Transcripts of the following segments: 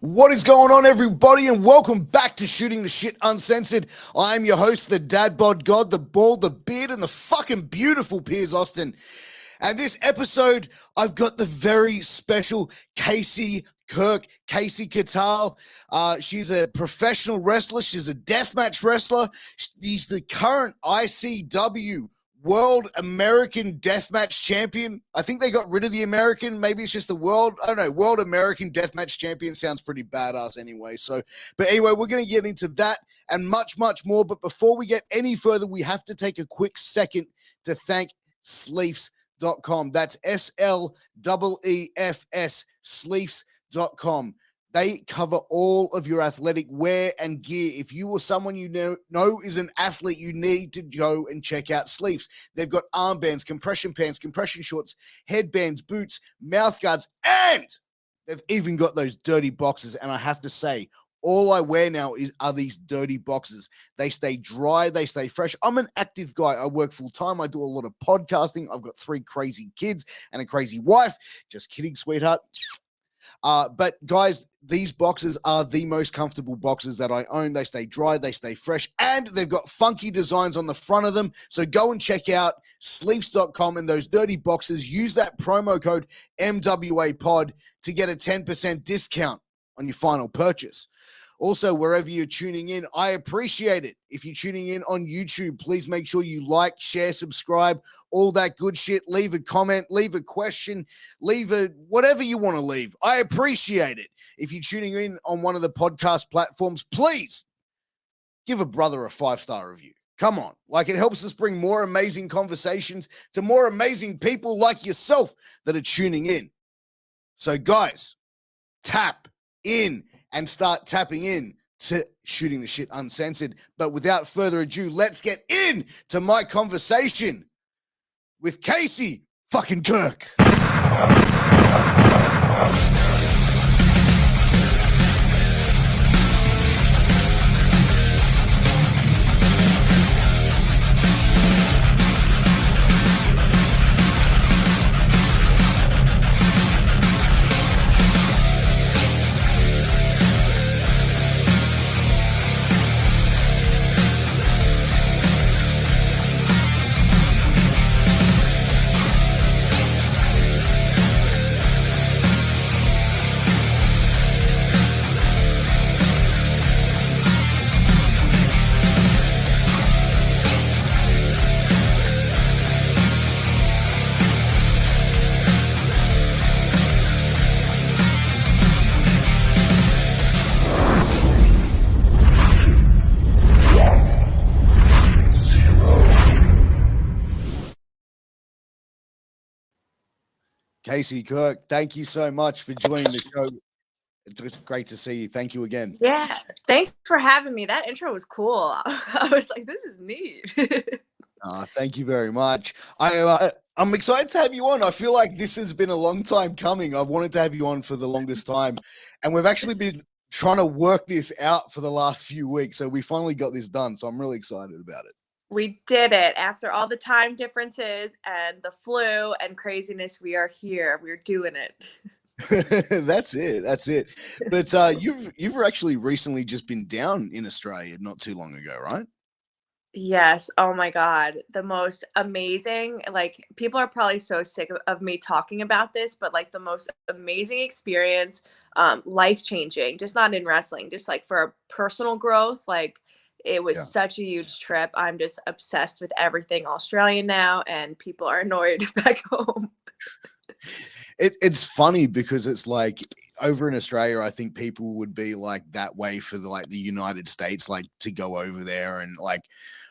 What is going on, everybody, and welcome back to Shooting the Shit Uncensored. I am your host, the dad bod god, the bald, the beard, and the fucking beautiful Piers Austin. And this episode, I've got the very special Kasey Kirk, Kasey Catal. She's a professional wrestler. She's a deathmatch wrestler. She's the current ICW World American Deathmatch Champion. I think they got rid of the American. Maybe it's just the World. I don't know. World American Deathmatch Champion sounds pretty badass anyway. But anyway, we're going to get into that and much, much more. But before we get any further, we have to take a quick second to thank Sleefs.com. That's SLEEFS, Sleefs.com. They cover all of your athletic wear and gear. If you or someone you know is an athlete, you need to go and check out Sleeves. They've got armbands, compression pants, compression shorts, headbands, boots, mouth guards, and they've even got those dirty boxes. And I have to say, all I wear now are these dirty boxes. They stay dry. They stay fresh. I'm an active guy. I work full time. I do a lot of podcasting. I've got 3 crazy kids and a crazy wife. Just kidding, sweetheart. But guys, these boxes are the most comfortable boxes that I own. They stay dry, they stay fresh, and they've got funky designs on the front of them. So go and check out sleeves.com and those dirty boxes. Use that promo code MWAPOD to get a 10% discount on your final purchase. Also, wherever you're tuning in, I appreciate it. If you're tuning in on YouTube, please make sure you like, share, subscribe, all that good shit. Leave a comment, leave a question, leave a whatever you want to leave. I appreciate it. If you're tuning in on one of the podcast platforms, please give a brother a 5-star review. Come on. Like, it helps us bring more amazing conversations to more amazing people like yourself that are tuning in. So, guys, tap in and start tapping in to Shooting the Shit Uncensored. But without further ado, let's get into my conversation with Kasey fucking Kirk. Kasey Kirk, thank you so much for joining the show. It's great to see you. Thank you again. Yeah, thanks for having me. That intro was cool. I was like, this is neat. Thank you very much. I'm excited to have you on. I feel like this has been a long time coming. I've wanted to have you on for the longest time, and we've actually been trying to work this out for the last few weeks. So we finally got this done. So I'm really excited about it. We did it after all the time differences and the flu and craziness. We are here. We're doing it. That's it. But you've actually recently just been down in Australia not too long ago, right? Yes. Oh my God. The most amazing, like, people are probably so sick of me talking about this, but like the most amazing experience, life-changing, just not in wrestling, just like for personal growth. Like, it was such a huge trip. I'm just obsessed with everything Australian now, and people are annoyed back home. It's funny because it's like over in Australia, I think people would be like that way for the United States, like to go over there and like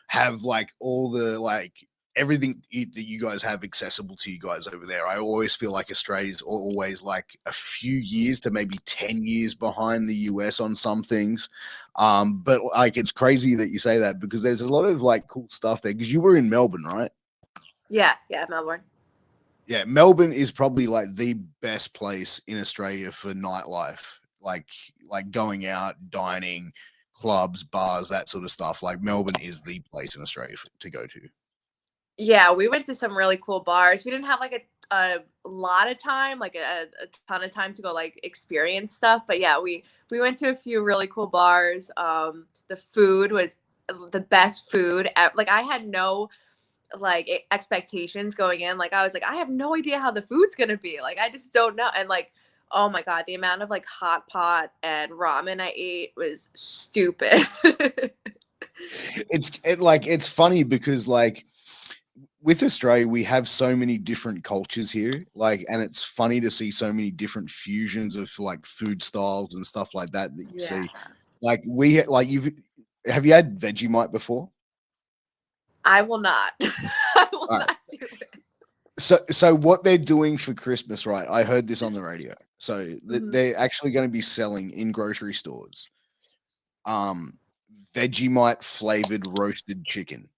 have like all the like everything that you guys have accessible to you guys over there. I always feel like Australia's always like a few years to maybe 10 years behind the US on some things. But like, it's crazy that you say that because there's a lot of like cool stuff there because you were in Melbourne, right? Yeah, Melbourne. Yeah, Melbourne is probably like the best place in Australia for nightlife, like going out, dining, clubs, bars, that sort of stuff. Like Melbourne is the place in Australia to go to. Yeah, we went to some really cool bars. We didn't have like a lot of time, like a ton of time to go like experience stuff. But yeah, we went to a few really cool bars. The food was the best food. Like I had no like expectations going in. Like I was like, I have no idea how the food's gonna be. Like I just don't know. And like, oh my god, the amount of like hot pot and ramen I ate was stupid. It's funny because like with Australia, we have so many different cultures here, like, and it's funny to see so many different fusions of like food styles and stuff like that you Yeah. see. Like like have you had Vegemite before? I will not. I will All right. not do it. So what they're doing for Christmas, right? I heard this on the radio. So Mhm. they're actually going to be selling in grocery stores, Vegemite flavored roasted chicken,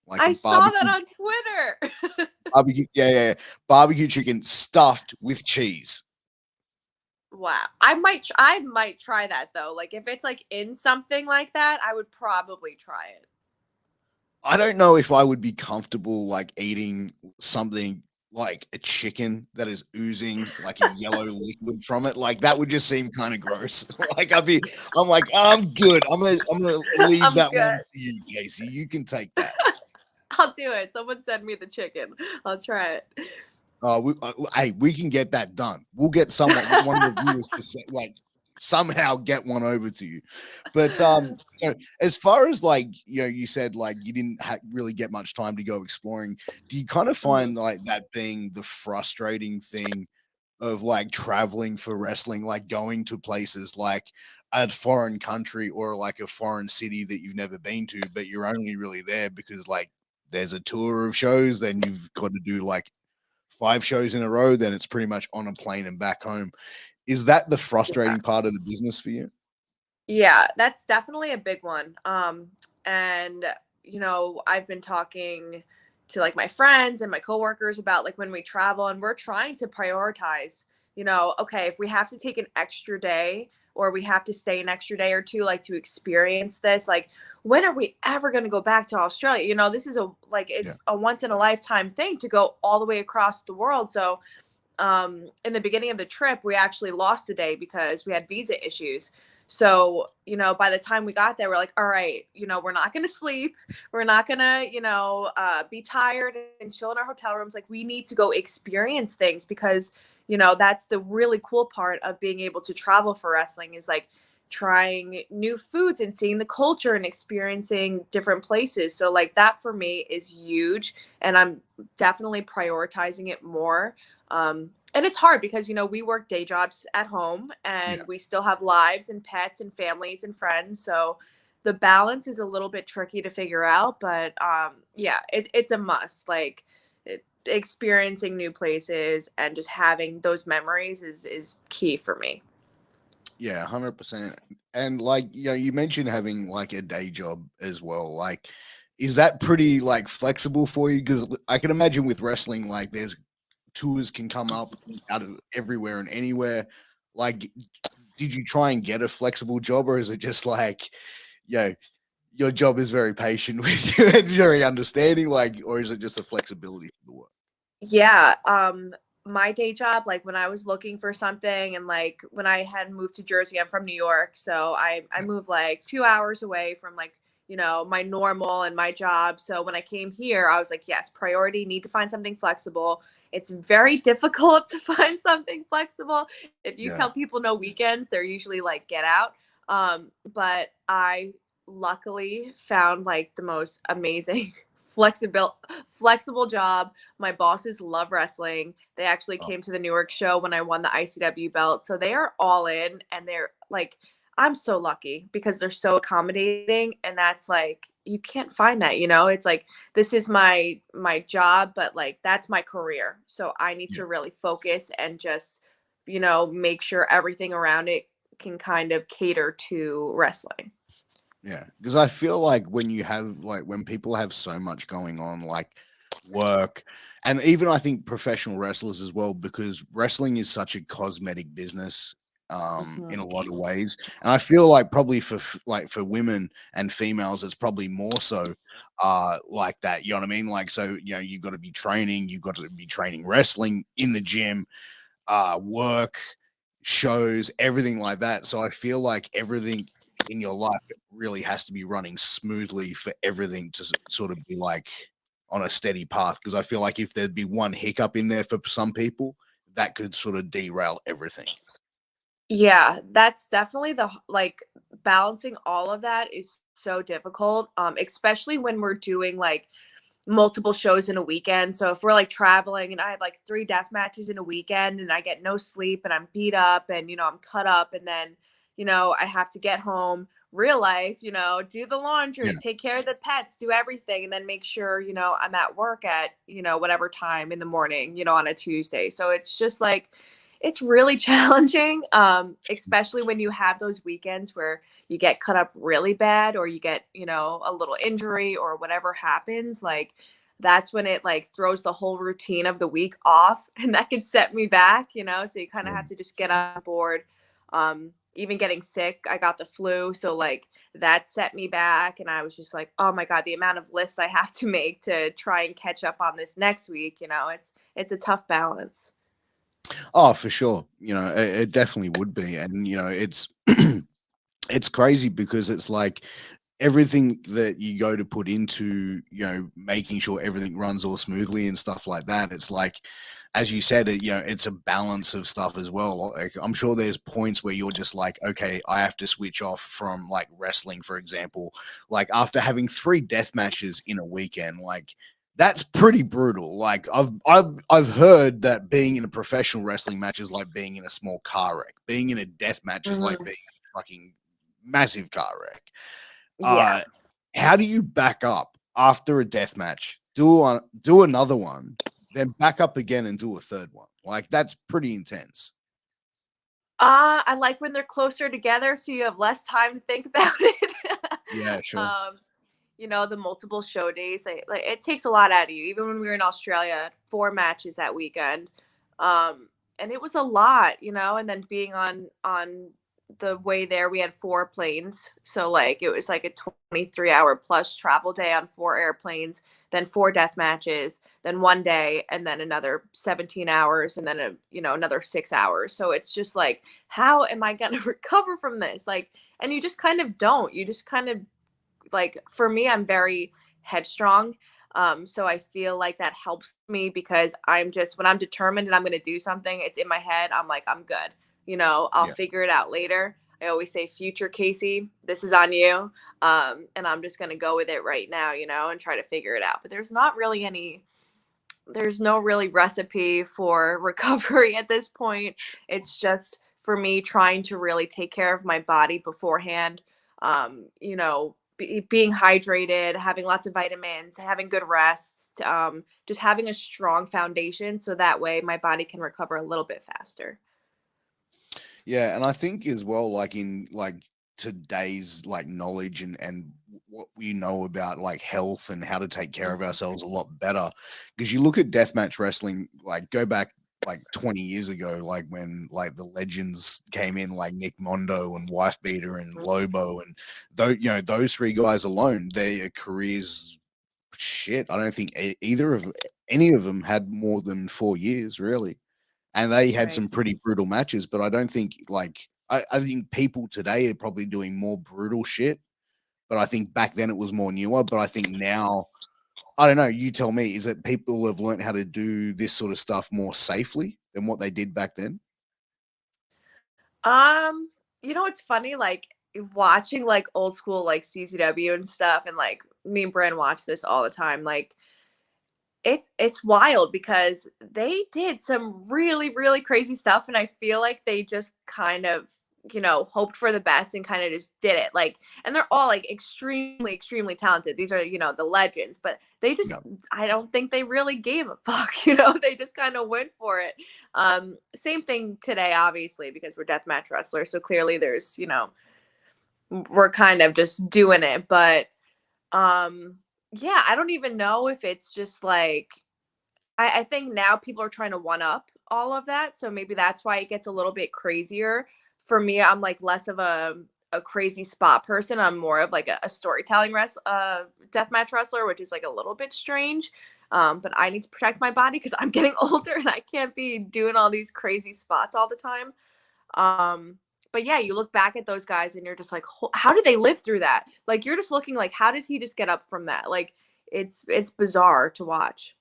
like a I saw that barbecue on Twitter. barbecue, yeah, barbecue chicken stuffed with cheese. Wow. I might try that though. Like if it's like in something like that, I would probably try it. I don't know if I would be comfortable like eating something like a chicken that is oozing like a yellow liquid from it. Like that would just seem kind of gross. I'm like, I'm good. I'm gonna leave I'm that good. one to you, Casey. You can take that. I'll do it. Someone send me the chicken. I'll try it. Hey, we can get that done. We'll get one of the viewers to say, like somehow get one over to you. But as far as like you said like you didn't really get much time to go exploring. Do you kind of Mhm. find like that being the frustrating thing of like traveling for wrestling, like going to places like a foreign country or like a foreign city that you've never been to, but you're only really there because like there's a tour of shows, then you've got to do like 5 shows in a row, then it's pretty much on a plane and back home. Is that the Yeah. frustrating part of the business for you? Yeah, that's definitely a big one. And I've been talking to like my friends and my coworkers about like when we travel and we're trying to prioritize, okay, if we have to take an extra day or we have to stay an extra day or two like to experience this, like when are we ever going to go back to Australia? This is Yeah. it's a once in a lifetime thing to go all the way across the world. So in the beginning of the trip, we actually lost a day because we had visa issues. So, by the time we got there, we're like, all right, we're not going to sleep. We're not going to, be tired and chill in our hotel rooms. Like, we need to go experience things because, that's the really cool part of being able to travel for wrestling is like trying new foods and seeing the culture and experiencing different places. So, like, that for me is huge. And I'm definitely prioritizing it more. And it's hard because we work day jobs at home Yeah. and we still have lives and pets and families and friends, so the balance is a little bit tricky to figure out. But yeah, it's a must. Like experiencing new places and just having those memories is key for me. Yeah, 100%. And like, you mentioned having like a day job as well. Like, is that pretty like flexible for you? Because I can imagine with wrestling, like there's tours can come up out of everywhere and anywhere. Like, did you try and get a flexible job, or is it just like, you know, your job is very patient with you and very understanding, like, or is it just a flexibility for the work? Yeah, my day job, like when I was looking for something and like when I had moved to Jersey, I'm from New York, so I moved like 2 hours away from like, my normal and my job. So when I came here, I was like, yes, priority, need to find something flexible. It's very difficult to find something flexible. If you Yeah, tell people no weekends, they're usually like, get out. But I luckily found like the most amazing flexible flexible job. My bosses love wrestling. They actually oh, came to the Newark show when I won the ICW belt. So they are all in and they're like, I'm so lucky because they're so accommodating. And that's like, you can't find that, it's like, this is my job, but like, that's my career. So I need yeah. to really focus and just, make sure everything around it can kind of cater to wrestling. Yeah, because I feel like when people have so much going on, like work, and even I think professional wrestlers as well, because wrestling is such a cosmetic business. in Mhm. a lot of ways. And I feel like probably for women and females, it's probably more so like that. You know what I mean? Like, so, you know, you've got to be training, you've got to be training wrestling in the gym, work, shows, everything like that. So I feel like everything in your life really has to be running smoothly for everything to sort of be like on a steady path. Because I feel like if there'd be one hiccup in there for some people, that could sort of derail everything. Yeah, that's definitely like balancing all of that is so difficult, especially when we're doing like multiple shows in a weekend. So if we're like traveling and I have like 3 death matches in a weekend and I get no sleep and I'm beat up and I'm cut up and then I have to get home, real life, do the Yeah. laundry, take care of the pets, do everything, and then make sure I'm at work at whatever time in the morning, on a Tuesday. So it's just like it's really challenging, especially when you have those weekends where you get cut up really bad or you get, a little injury or whatever happens. Like that's when it like throws the whole routine of the week off and that could set me back, so you kind of Yeah. have to just get on board. Even getting sick, I got the flu, so like that set me back and I was just like, oh my god, the amount of lists I have to make to try and catch up on this next week, it's a tough balance. Oh, for sure. You know, it definitely would be. And, you know, it's it's crazy because it's like everything that you go to put into, you know, making sure everything runs all smoothly and stuff like that. It's like, as you said, you know, it's a balance of stuff as well. Like, I'm sure there's points where you're just like, okay, I have to switch off from like wrestling, for example. Like after having 3 death matches in a weekend, like that's pretty brutal. Like I've heard that being in a professional wrestling match is like being in a small car wreck. Being in a death match is like Mhm. being in a fucking massive car wreck. Yeah. uh how do you back up after a death match, do another one, then back up again and do a third one? Like that's pretty intense. I like when they're closer together so you have less time to think about it. Yeah, sure. um, the multiple show days, like it takes a lot out of you. Even when we were in Australia, 4 matches that weekend. And it was a lot, and then being on the way there, we had 4 planes. So like it was like a 23-hour plus travel day on 4 airplanes, then 4 death matches, then one day, and then another 17 hours, and then another 6 hours. So it's just like, how am I gonna recover from this? Like, and you just kind of don't. You just kind of like, for me, I'm very headstrong. So I feel like that helps me because I'm just when I'm determined and I'm gonna do something, it's in my head. I'm like, I'm good. I'll Yeah. figure it out later. I always say, future Kasey, this is on you. And I'm just gonna go with it right now, and try to figure it out. But there's no really recipe for recovery at this point. It's just for me trying to really take care of my body beforehand. Being hydrated, having lots of vitamins, having good rest, just having a strong foundation so that way my body can recover a little bit faster. Yeah, and I think as well, like in like today's like knowledge and what we know about like health and how to take care of Mhm. ourselves a lot better. Because you look at deathmatch wrestling, like go back like 20 years ago, like when like the legends came in, like Nick Mondo and Wife Beater and Lobo, and though you know those 3 guys alone, their careers, shit. I don't think either of any of them had more than 4 years, really, and they had Right. some pretty brutal matches. But I don't think like I think people today are probably doing more brutal shit. But I think back then it was more newer. But I think now, I don't know. You tell me. Is it people have learned how to do this sort of stuff more safely than what they did back then? Um, it's funny, like watching like old school like CCW and stuff, and like me and Brand watch this all the time. Like it's wild because they did some really, really crazy stuff, and I feel like they just kind of, hoped for the best and kind of just did it. Like, and they're all like extremely, extremely talented. These are, the legends, but they just No. I don't think they really gave a fuck, they just kind of went for it. Same thing today, obviously, because we're deathmatch wrestlers. So clearly there's, we're kind of just doing it. But yeah, I don't even know if it's just like I think now people are trying to one up all of that. So maybe that's why it gets a little bit crazier for me, I'm like less of a crazy spot person. I'm more of like a storytelling deathmatch wrestler, which is like a little bit strange. But I need to protect my body because I'm getting older and I can't be doing all these crazy spots all the time. But yeah, you look back at those guys and you're just like, how did they live through that? Like, you're just looking like, how did he just get up from that? Like, it's bizarre to watch.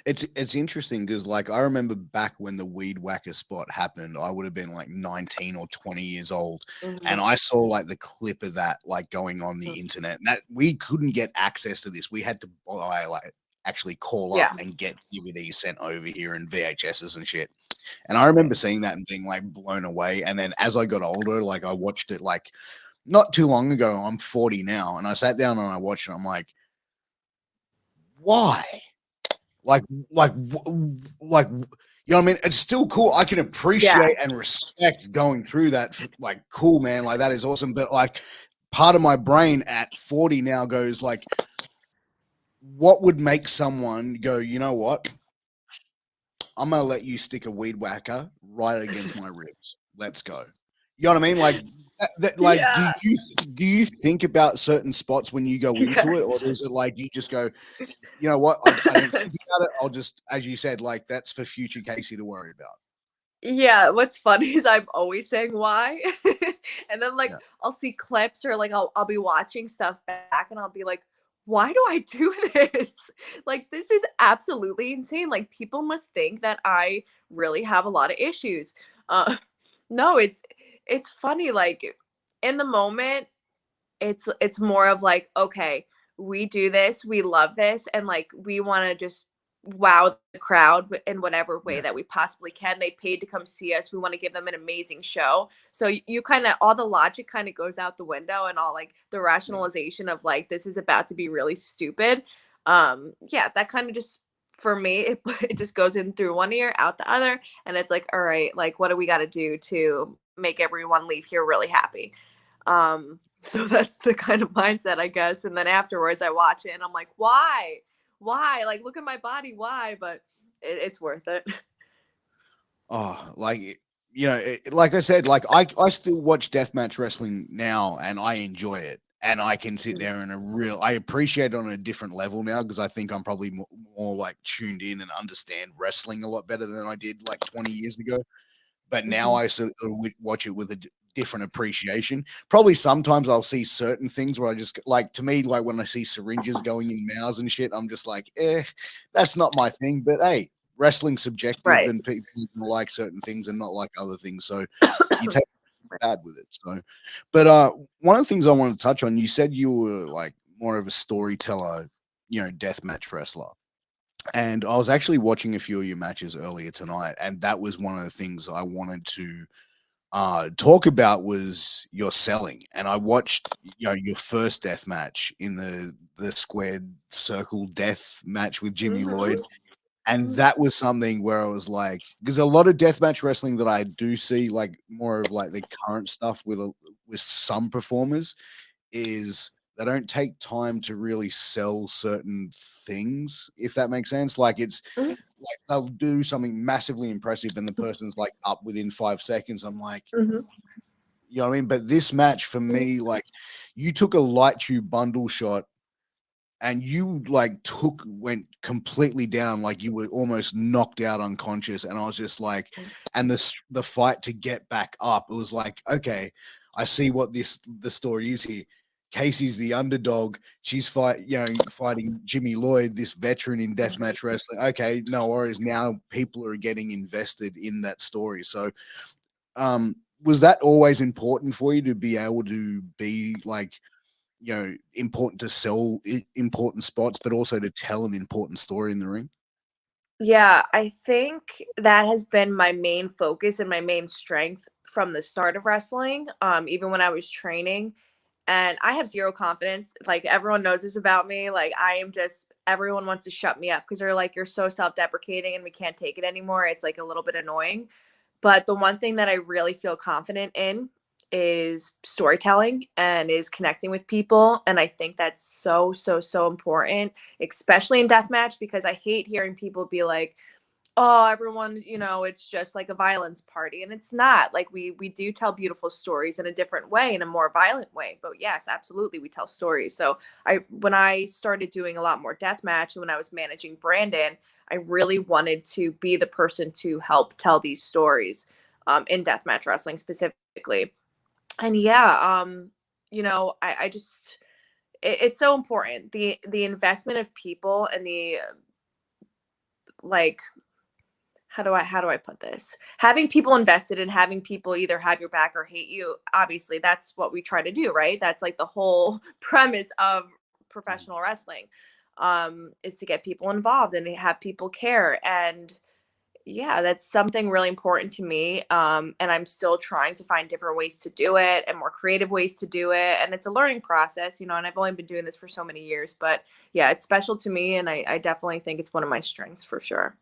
It's interesting because like I remember back when the weed whacker spot happened, I would have been like 19 or 20 years old, and I saw like the clip of that like going on the internet. And that we couldn't get access to this. We had to buy like actually call up and get DVDs sent over here and VHSs and shit. And I remember seeing that and being like blown away. And then as I got older, like I watched it like not too long ago. I'm 40 now, and I sat down and I watched it. I'm like, why? Like, like, you know what I mean? It's still cool. I can appreciate and respect going through that. Like, cool, man. Like, that is awesome. But like, part of my brain at 40 now goes like, what would make someone go, you know what? I'm gonna let you stick a weed whacker right against my ribs. Let's go. You know what I mean? Like, like, do you think about certain spots when you go into it, or is it like you just go, you know what? I don't think about it. I'll just, as you said, like that's for future Kasey to worry about. Yeah, what's funny is I'm always saying why. And then like I'll see clips or like I'll be watching stuff back and I'll be like, why do I do this? Like this is absolutely insane. Like people must think that I really have a lot of issues. No, it's funny. Like in the moment, it's more of like, okay, we do this, we love this, and like we want to just wow the crowd in whatever way that we possibly can. They paid to come see us. We want to give them an amazing show. So you kind of all the logic kind of goes out the window and all like the rationalization of like this is about to be really stupid. Yeah, that kind of just for me it just goes in through one ear out the other and it's like all right, like what do we got to do to make everyone leave here really happy? So that's the kind of mindset, I guess. And then afterwards, I watch it and I'm like, why? Why? Like, look at my body. Why? But it's worth it. Oh, like you know, like I said, like I still watch deathmatch wrestling now, and I enjoy it, and I can sit there and I appreciate it on a different level now because I think I'm probably more like tuned in and understand wrestling a lot better than I did like 20 years ago. But now I sort of watch it with a different appreciation. Probably sometimes I'll see certain things where I just like, to me, like when I see syringes going in mouths and shit, I'm just like, that's not my thing. But hey, wrestling's subjective, and people like certain things and not like other things. So you take bad with it. So, but one of the things I want to touch on, you said you were like more of a storyteller, you know, deathmatch wrestler. And I was actually watching a few of your matches earlier tonight, and that was one of the things I wanted to talk about was your selling. And I watched, you know, your first death match in the squared circle death match with Jimmy Lloyd. And that was something where I was like, because a lot of deathmatch wrestling that I do see, like more of like the current stuff with some performers, is they don't take time to really sell certain things, if that makes sense. Like it's like they'll do something massively impressive and the person's like up within 5 seconds. I'm like, you know what I mean? But this match for me, like you took a light tube bundle shot and you like went completely down, like you were almost knocked out unconscious. And I was just like, and the fight to get back up, it was like, okay, I see what the story is here. Kasey's the underdog. She's fighting Jimmy Lloyd, this veteran in deathmatch wrestling. Okay, no worries. Now people are getting invested in that story. So, was that always important for you to be able to be like, you know, important to sell important spots, but also to tell an important story in the ring? Yeah, I think that has been my main focus and my main strength from the start of wrestling. Even when I was training, and I have zero confidence. Like everyone knows this about me. Like I am just everyone wants to shut me up because they're like, you're so self-deprecating and we can't take it anymore. It's like a little bit annoying. But the one thing that I really feel confident in is storytelling and is connecting with people. And I think that's so, so, so important, especially in deathmatch, because I hate hearing people be like, oh, everyone, you know, it's just like a violence party. And it's not. Like we do tell beautiful stories in a different way, in a more violent way. But yes, absolutely, we tell stories. So when I started doing a lot more deathmatch, when I was managing Brandon, I really wanted to be the person to help tell these stories, in deathmatch wrestling specifically. And yeah, you know, I just it's so important, the investment of people and the like, how do I put this? Having people invested and having people either have your back or hate you, obviously that's what we try to do, right? That's like the whole premise of professional wrestling, is to get people involved and to have people care. And yeah, that's something really important to me. And I'm still trying to find different ways to do it and more creative ways to do it. And it's a learning process, you know, and I've only been doing this for so many years, but yeah, it's special to me. And I definitely think it's one of my strengths for sure.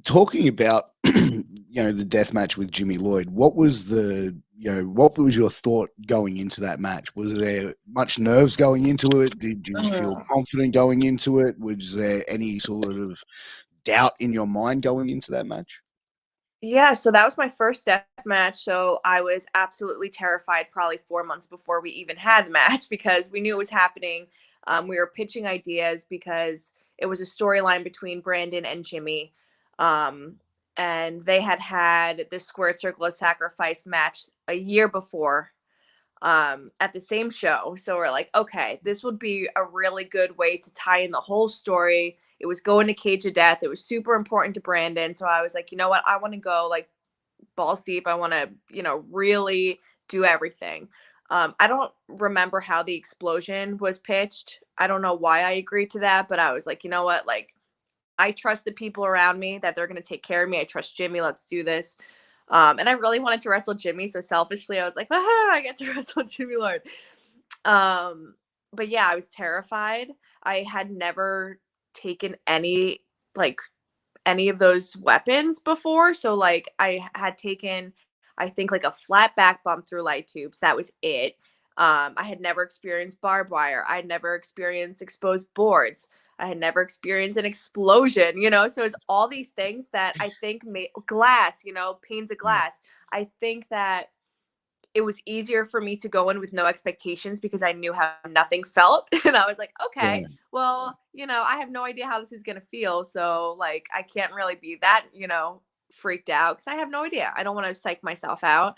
Talking about the death match with Jimmy Lloyd, what was what was your thought going into that match? Was there much nerves going into it? Did you feel confident going into it? Was there any sort of doubt in your mind going into that match? Yeah, so that was my first death match. So I was absolutely terrified probably 4 months before we even had the match because we knew it was happening. We were pitching ideas because it was a storyline between Brandon and Jimmy. Um, and they had the Square Circle of Sacrifice match a year before, at the same show. So we're like, okay, this would be a really good way to tie in the whole story. It was going to Cage of Death. It was super important to Brandon. So I was like, you know what? I want to go like balls deep. I want to, really do everything. I don't remember how the explosion was pitched. I don't know why I agreed to that, but I was like, you know what? Like, I trust the people around me that they're going to take care of me. I trust Jimmy. Let's do this. And I really wanted to wrestle Jimmy. So selfishly, I was like, aha, I get to wrestle Jimmy Lloyd. Um, but yeah, I was terrified. I had never taken like any of those weapons before. So like I had taken, I think like a flat back bump through light tubes. That was it. I had never experienced barbed wire. I had never experienced exposed boards. I had never experienced an explosion, so it's all these things that I think made glass, panes of Yeah. glass. I think that it was easier for me to go in with no expectations because I knew how nothing felt. And I was like, okay, Yeah. well, I have no idea how this is going to feel. So, like, I can't really be that, freaked out because I have no idea. I don't want to psych myself out.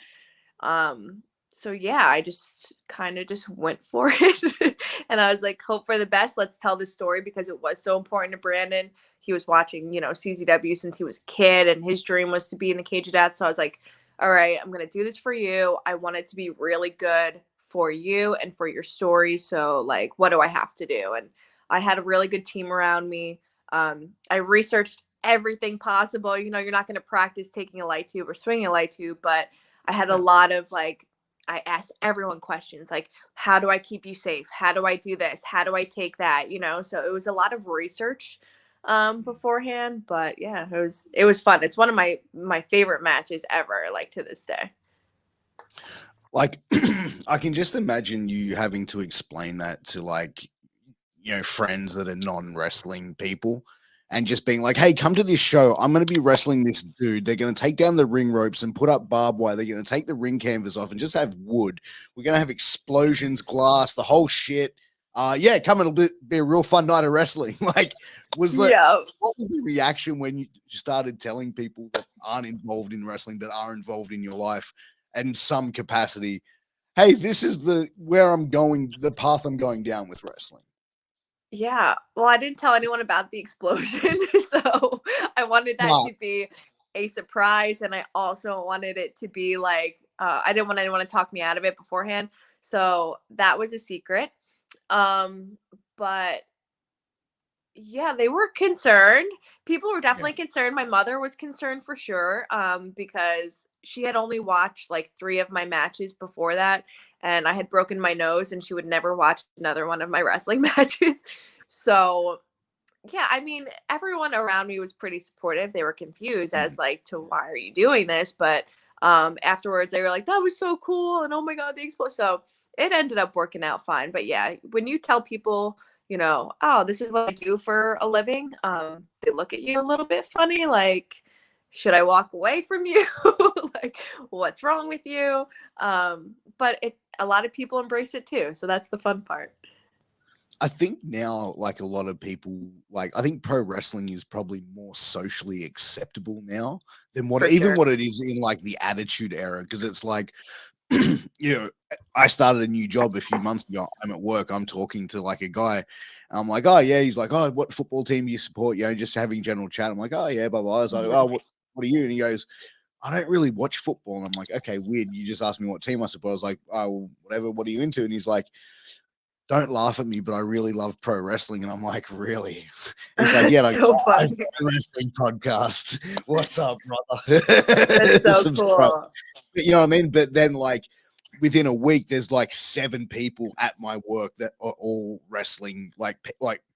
Um, so yeah, I just kind of just went for it. And I was like, hope for the best. Let's tell the story because it was so important to Brandon. He was watching, CZW since he was a kid and his dream was to be in the Cage of Death. So I was like, all right, I'm going to do this for you. I want it to be really good for you and for your story. So like, what do I have to do? And I had a really good team around me. I researched everything possible. You're not going to practice taking a light tube or swinging a light tube, but I had a Yeah. lot of like, I asked everyone questions like, how do I keep you safe? How do I do this? How do I take that? So it was a lot of research beforehand, but yeah, it was fun. It's one of my favorite matches ever, like to this day. Like, I can just imagine you having to explain that to friends that are non-wrestling people and just being like, hey, come to this show. I'm going to be wrestling this dude. They're going to take down the ring ropes and put up barbed wire. They're going to take the ring canvas off and just have wood. We're going to have explosions, glass, the whole shit. Yeah, come and be a real fun night of wrestling. Like, Yeah. what was the reaction when you started telling people that aren't involved in wrestling, that are involved in your life in some capacity, hey, this is where I'm going, the path I'm going down with wrestling? Yeah. Well, I didn't tell anyone about the explosion. So I wanted that Smart. to be a surprise. And I also wanted it to be like, I didn't want anyone to talk me out of it beforehand. So that was a secret. But yeah, they were concerned. People were Yeah. definitely concerned. My mother was concerned for sure, because she had only watched like 3 of my matches before that, and I had broken my nose, and she would never watch another one of my wrestling matches. So, yeah, I mean, everyone around me was pretty supportive. They were confused Mm. as like to why are you doing this, but afterwards they were like, that was so cool, and oh my god, the expo. So it ended up working out fine. But yeah, when you tell people, you know, oh, this is what I do for a living. They look at you a little bit funny, like, should I walk away from you? Like, what's wrong with you? But a lot of people embrace it too. So that's the fun part. I think now, like a lot of people, like I think pro wrestling is probably more socially acceptable now than For even sure. what it is in like the Attitude Era. Because it's like, you know, I started a new job a few months ago. I'm at work. I'm talking to like a guy. And I'm like, oh yeah. He's like, oh, what football team do you support? You know, just having general chat. I'm like, oh yeah, blah blah. I was like, oh, what are you? And he goes, I don't really watch football. And I'm like, okay, weird. You just asked me what team I support. I was like, oh, well, whatever. What are you into? And he's like, don't laugh at me, but I really love pro wrestling. And I'm like, really? He's like, yeah, like, So I have funny. a wrestling podcast. What's up, brother? That's so Subscribe. cool. You know what I mean? But then, like, within a week, there's like 7 people at my work that are all wrestling, like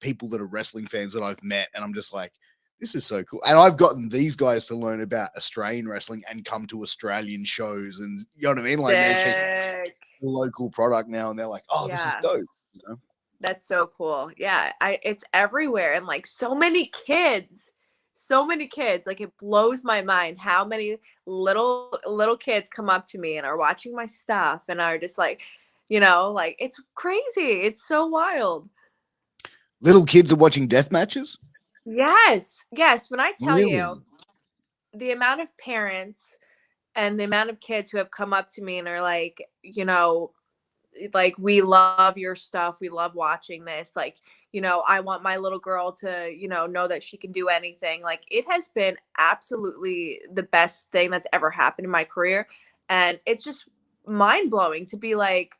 people that are wrestling fans that I've met. And I'm just like, this is so cool. And I've gotten these guys to learn about Australian wrestling and come to Australian shows. And you know what I mean? Like, they're checking the local product now and they're like, oh, this is dope. You know? That's so cool. Yeah, it's everywhere, and like so many kids. Like, it blows my mind how many little kids come up to me and are watching my stuff and are just like, you know, like, it's crazy. It's so wild. Little kids are watching death matches? Yes. Yes, when I tell Really? you the amount of parents and the amount of kids who have come up to me and are like, you know, like, we love your stuff, we love watching this, like, you know, I want my little girl to, you know that she can do anything. Like, it has been absolutely the best thing that's ever happened in my career, and it's just mind-blowing to be like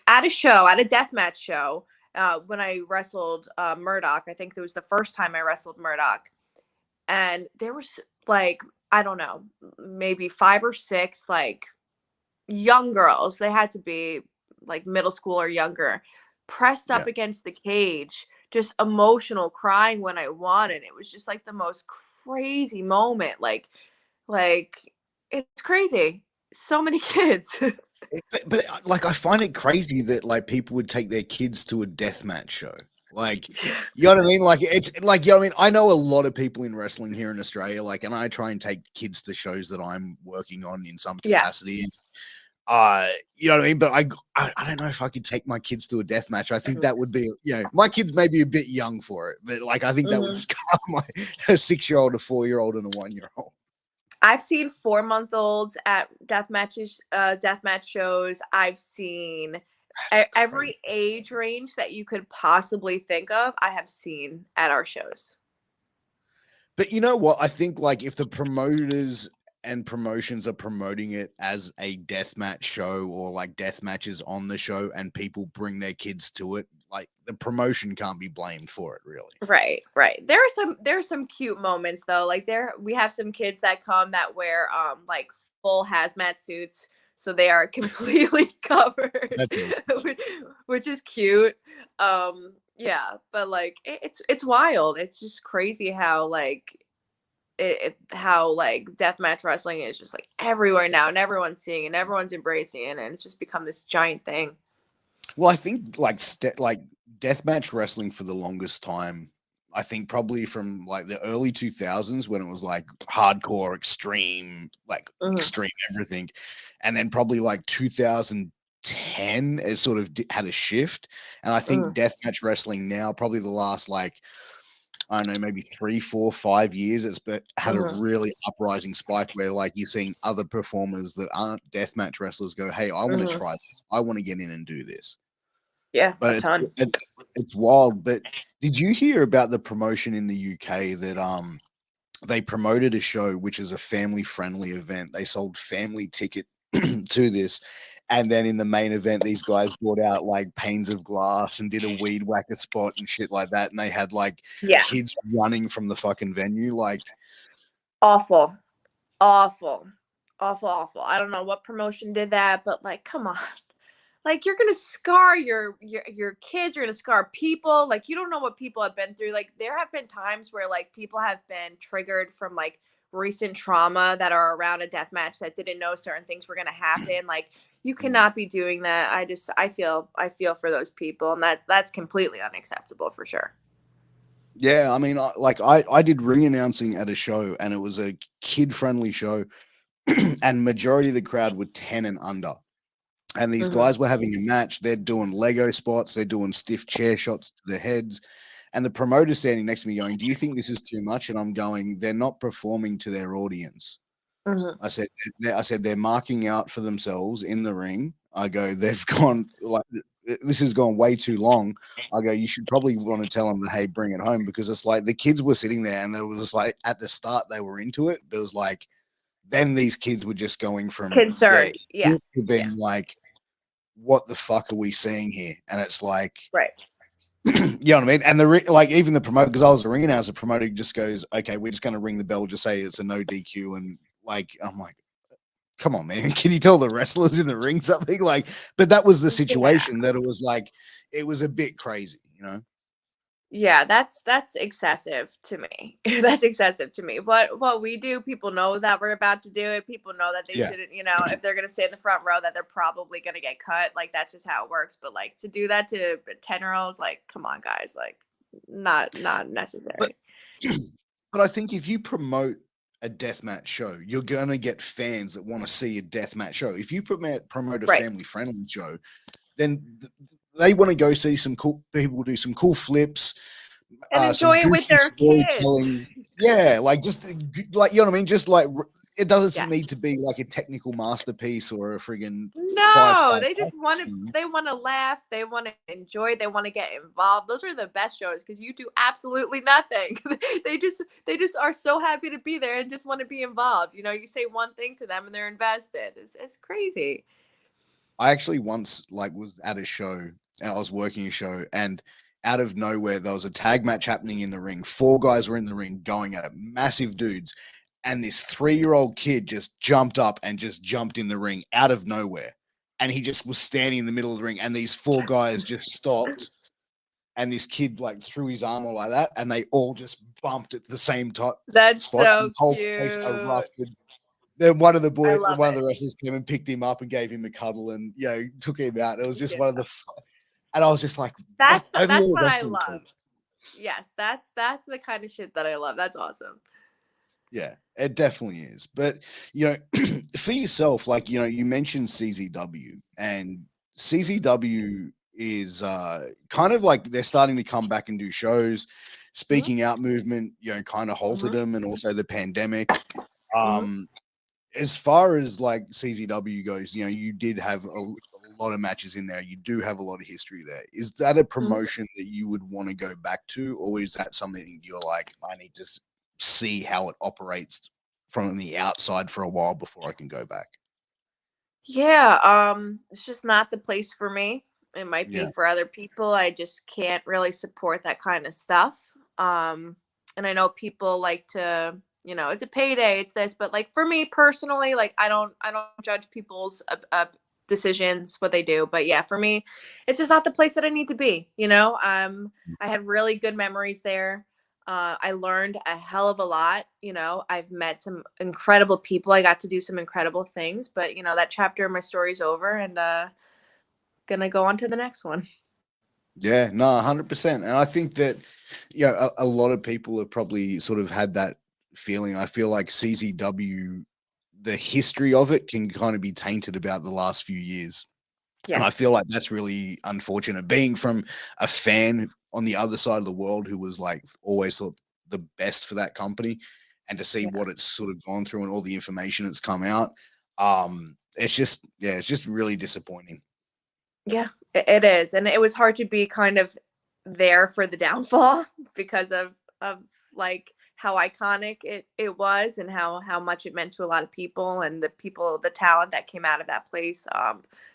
at a deathmatch show. When I wrestled Murdoch, I think it was the first time I wrestled Murdoch, and there was like, I don't know, maybe 5 or 6 like young girls. They had to be like middle school or younger, pressed Yeah. up against the cage, just emotional, crying when I won. And it was just like the most crazy moment. Like it's crazy. So many kids. But like, I find it crazy that like people would take their kids to a deathmatch show. Like, you know what I mean? Like, it's like, you know what I mean? I know a lot of people in wrestling here in Australia, like, and I try and take kids to shows that I'm working on in some Yeah. capacity. You know what I mean? But I don't know if I could take my kids to a death match. I think that would be, you know, my kids may be a bit young for it, but like, I think that would scar a 6-year-old, a 4-year-old, and a 1-year-old. I've seen 4-month-olds at deathmatch shows. I've seen every age range that you could possibly think of. I have seen at our shows. But you know what? I think like if the promoters and promotions are promoting it as a deathmatch show or like death matches on the show and people bring their kids to it, like the promotion can't be blamed for it, really. Right. There are some cute moments though. Like, we have some kids that come that wear like full hazmat suits, so they are completely covered, That's awesome. which is cute. Yeah, but like it's wild. It's just crazy how like how like deathmatch wrestling is just like everywhere now, and everyone's seeing it, and everyone's embracing it, and it's just become this giant thing. Well, I think like like deathmatch wrestling for the longest time, I think probably from like the early 2000s when it was like hardcore, extreme, like extreme everything, and then probably like 2010 it sort of had a shift. And I think deathmatch wrestling now, probably the last like, I don't know, maybe 3, 4, 5 years, it's had a really uprising spike where like you're seeing other performers that aren't deathmatch wrestlers go, hey, I want to try this. I want to get in and do this. Yeah, But a ton. it's wild. But did you hear about the promotion in the UK that they promoted a show which is a family friendly event? They sold family ticket to this, and then in the main event, these guys brought out like panes of glass and did a weed whacker spot and shit like that, and they had like kids running from the fucking venue, like awful, awful, awful, awful. I don't know what promotion did that, but like, come on. Like, you're gonna scar your kids, you're gonna scar people. Like, you don't know what people have been through. Like, there have been times where like people have been triggered from like recent trauma that are around a death match that didn't know certain things were going to happen. Like, you cannot be doing that. I feel for those people, and that's completely unacceptable for sure. Yeah, I mean, I did ring announcing at a show, and it was a kid-friendly show, and majority of the crowd were 10 and under. And these guys were having a match. They're doing Lego spots. They're doing stiff chair shots to the heads. And the promoter's standing next to me going, "Do you think this is too much?" And I'm going, "They're not performing to their audience." I said, they're marking out for themselves in the ring. I go, they've gone, like, this has gone way too long. I go, you should probably want to tell them, hey, bring it home, because it's like the kids were sitting there and there was just like, at the start they were into it, but it was like, then these kids were just going from Concerned. Yeah. to being like, what the fuck are we seeing here? And it's like, Right. you know what I mean? And like, even the promoter, because I was a ring announcer, the promoter just goes, okay, we're just going to ring the bell, just say it's a no DQ. And like, I'm like, come on, man. Can you tell the wrestlers in the ring something? Like, but that was the situation, that it was like, it was a bit crazy, you know? Yeah, that's excessive to me. That's excessive to me. But what we do, people know that we're about to do it. People know that they shouldn't, you know, if they're gonna stay in the front row, that they're probably gonna get cut. Like, that's just how it works. But like, to do that to 10-year-olds, like, come on, guys, like, not necessary. But I think if you promote a deathmatch show, you're gonna get fans that want to see a deathmatch show. If you promote a family friendly show, then they want to go see some cool people do some cool flips and some enjoy it with goofy their storytelling. kids. Yeah, like, just like, you know what I mean? Just like, it doesn't Yes. need to be like a technical masterpiece or a friggin' No, 5-star. they just want to. They want to laugh. They want to enjoy. They want to get involved. Those are the best shows, because you do absolutely nothing. they just are so happy to be there and just want to be involved. You know, you say one thing to them and they're invested. It's crazy. I actually once, like, was at a show and I was working a show, and out of nowhere there was a tag match happening in the ring. 4 guys were in the ring going at it, massive dudes. And this 3-year-old kid just jumped up and just jumped in the ring out of nowhere. And he just was standing in the middle of the ring, and these 4 guys just stopped, and this kid like threw his arm all like that, and they all just bumped at the same spot. That's And so the whole place cute. erupted. Then one of the it. wrestlers came and picked him up and gave him a cuddle, and, you know, took him out. It was just Yeah. one of the, and I was just like, That's only a what I wrestling love. talk. Yes, that's the kind of shit that I love. That's awesome. Yeah, it definitely is. But, you know, for yourself, like, you know, you mentioned CZW, and CZW is kind of like they're starting to come back and do shows. Speaking Out movement, you know, kind of halted them, and also the pandemic. As far as like CZW goes, you know, you did have a lot of matches in there. You do have a lot of history there. Is that a promotion that you would want to go back to, or is that something you're like, I need to see how it operates from the outside for a while before I can go back? Yeah, it's just not the place for me. It might be Yeah. for other people. I just can't really support that kind of stuff. And I know people like to, you know, it's a payday, it's this, but like, for me personally, like, I don't judge people's decisions, what they do. But yeah, for me, it's just not the place that I need to be, you know? I had really good memories there. I learned a hell of a lot. You know, I've met some incredible people. I got to do some incredible things, but you know, that chapter of my story's over, and gonna go on to the next one. Yeah, no, 100%. And I think that, you know, a lot of people have probably sort of had that feeling. I feel like CZW, the history of it can kind of be tainted about the last few years. And I feel Yes. like that's really unfortunate. Being from a fan on the other side of the world who was like always thought the best for that company, and to see Yeah. what it's sort of gone through and all the information that's come out, it's just, yeah, it's just really disappointing. Yeah, it is. And it was hard to be kind of there for the downfall because of like how iconic it was, and how much it meant to a lot of people, and the talent that came out of that place.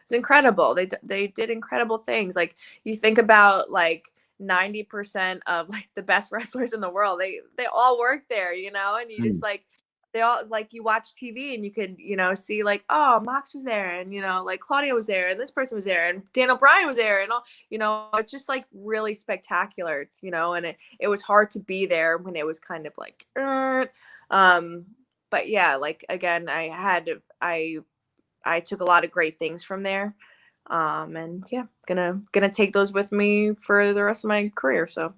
It's incredible. They did incredible things. Like, you think about like 90% of like the best wrestlers in the world, they all work there, you know, and you just like, they all, like, you watch TV and you could, you know, see like, oh, Mox was there, and, you know, like, Claudia was there, and this person was there, and Dan O'Brien was there, and all, you know, it's just like really spectacular, you know, and it was hard to be there when it was kind of like, but yeah, like again, I took a lot of great things from there. And yeah, gonna take those with me for the rest of my career. So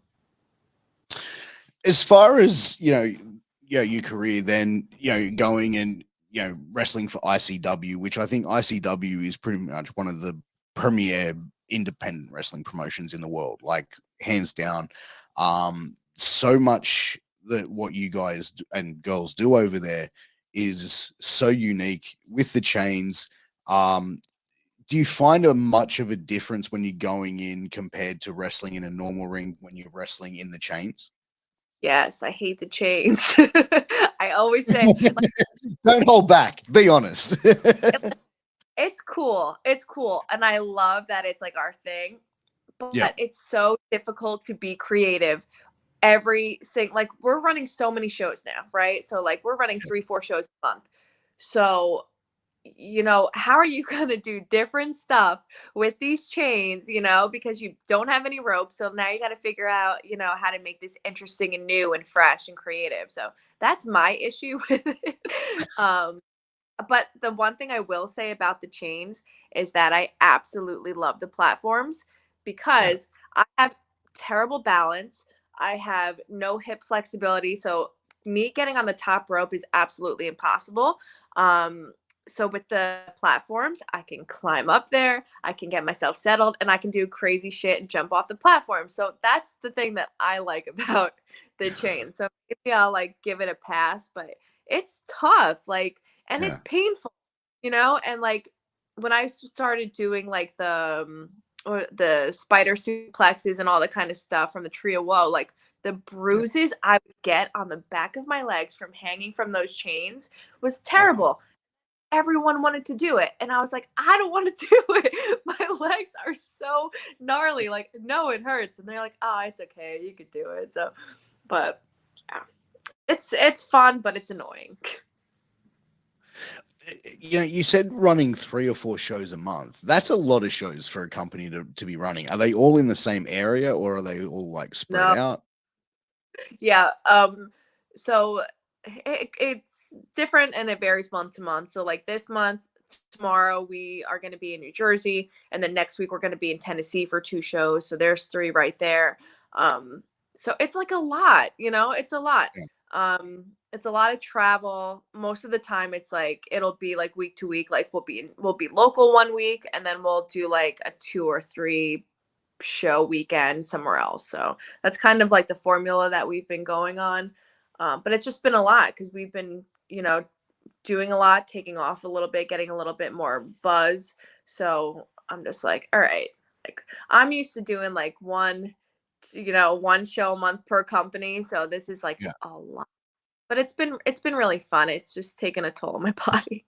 As far as your career, then going and wrestling for ICW, which I think ICW is pretty much one of the premier independent wrestling promotions in the world, like hands down. So much that what you guys and girls do over there is so unique with the chains. Do you find a much of a difference when you're going in compared to wrestling in a normal ring when you're wrestling in the chains? yes, I hate the chains. I always say Don't hold back. Be honest. it's cool. It's cool. And I love that it's like our thing, Yeah. but it's so difficult to be creative every single, like we're running so many shows now, right? So like we're running 3, 4 shows a month. So how are you going to do different stuff with these chains, because you don't have any rope. So now you got to figure out, how to make this interesting and new and fresh and creative. So that's my issue with it. But the one thing I will say about the chains is that I absolutely love the platforms Yeah. because I have terrible balance. I have no hip flexibility. So me getting on the top rope is absolutely impossible. So with the platforms, I can climb up there, I can get myself settled, and I can do crazy shit and jump off the platform. So that's the thing that I like about the chain. So maybe I'll like give it a pass, but it's tough. Like, and Yeah. it's painful, and like when I started doing like or the spider suplexes and all the kind of stuff from the trio woe, like the Yeah. bruises I would get on the back of my legs from hanging from those chains was Oh, terrible. Everyone wanted to do it, and I was like, I don't want to do it. My legs are so gnarly. Like, no, it hurts. And they're like, oh, it's okay, you could do it. So, but yeah, it's fun, but it's annoying. you said running 3 or 4 shows a month. That's a lot of shows for a company to be running. Are they all in the same area or are they all like spread No, out? yeah. So it's different and it varies month to month. So like this month, tomorrow we are going to be in New Jersey, and then next week we're going to be in Tennessee for 2 shows. So there's 3 right there. Um, so it's like a lot, it's a lot. Yeah. It's a lot of travel. Most of the time it's like it'll be like week to week. Like we'll be local one week, and then we'll do like a 2 or 3 show weekend somewhere else. So that's kind of like the formula that we've been going on. But it's just been a lot because we've been, doing a lot, taking off a little bit, getting a little bit more buzz. So I'm just like, all right, like I'm used to doing like one show a month per company. So this is like Yeah. a lot. But it's been really fun. It's just taken a toll on my body.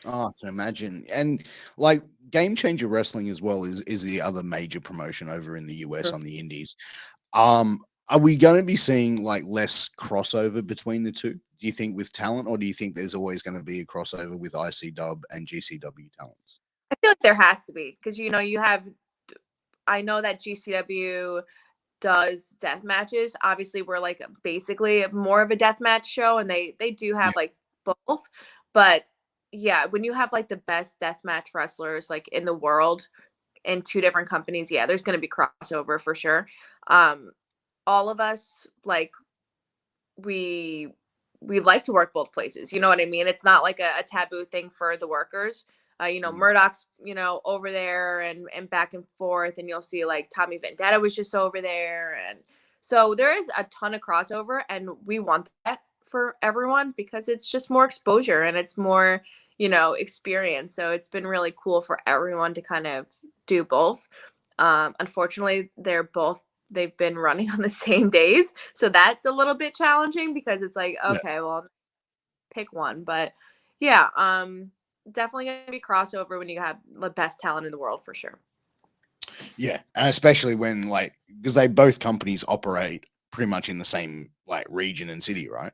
Oh, I can imagine. And like Game Changer Wrestling as well is the other major promotion over in the US on the indies. Are we going to be seeing like less crossover between the two? Do you think with talent, or do you think there's always going to be a crossover with ICW and GCW talents? I feel like there has to be because you have I know that GCW does death matches. Obviously, we're like basically more of a death match show, and they do Yeah, have like both. But yeah, when you have like the best death match wrestlers like in the world in 2 different companies, yeah, there's going to be crossover for sure. Um, all of us like we we like to work both places. You know what I mean? It's not like a taboo thing for the workers. mm, Murdoch's, over there and back and forth, and you'll see like Tommy Vendetta was just over there, and so there is a ton of crossover, and we want that for everyone because it's just more exposure and it's more, experience. So it's been really cool for everyone to kind of do both. Unfortunately, they've been running on the same days. So that's a little bit challenging because it's like, yeah, okay, well, pick one. But yeah, definitely gonna be crossover when you have the best talent in the world for sure. yeah, and especially when like because they both companies operate pretty much in the same like region and city, right?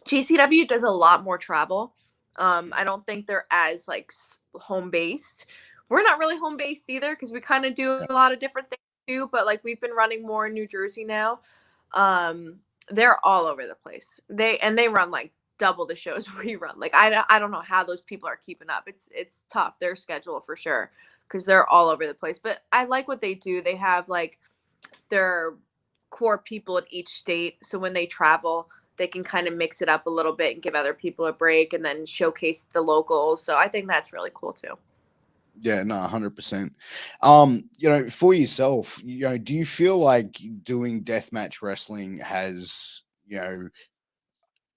GCW does a lot more travel. I don't think they're as like home based. We're not really home based either because we kind of do Yeah, a lot of different things too. But like we've been running more in New Jersey now. Um, They're all over the place. They run like double the shows we run. Like I don't know how those people are keeping up. It's tough, their schedule for sure, because they're all over the place. But I like what they do. They have like their core people in each state, so when they travel, they can kind of mix it up a little bit and give other people a break, and then showcase the locals. So I think that's really cool too. Yeah, no, 100%. You know, for yourself, you know, do you feel like doing deathmatch wrestling has, you know,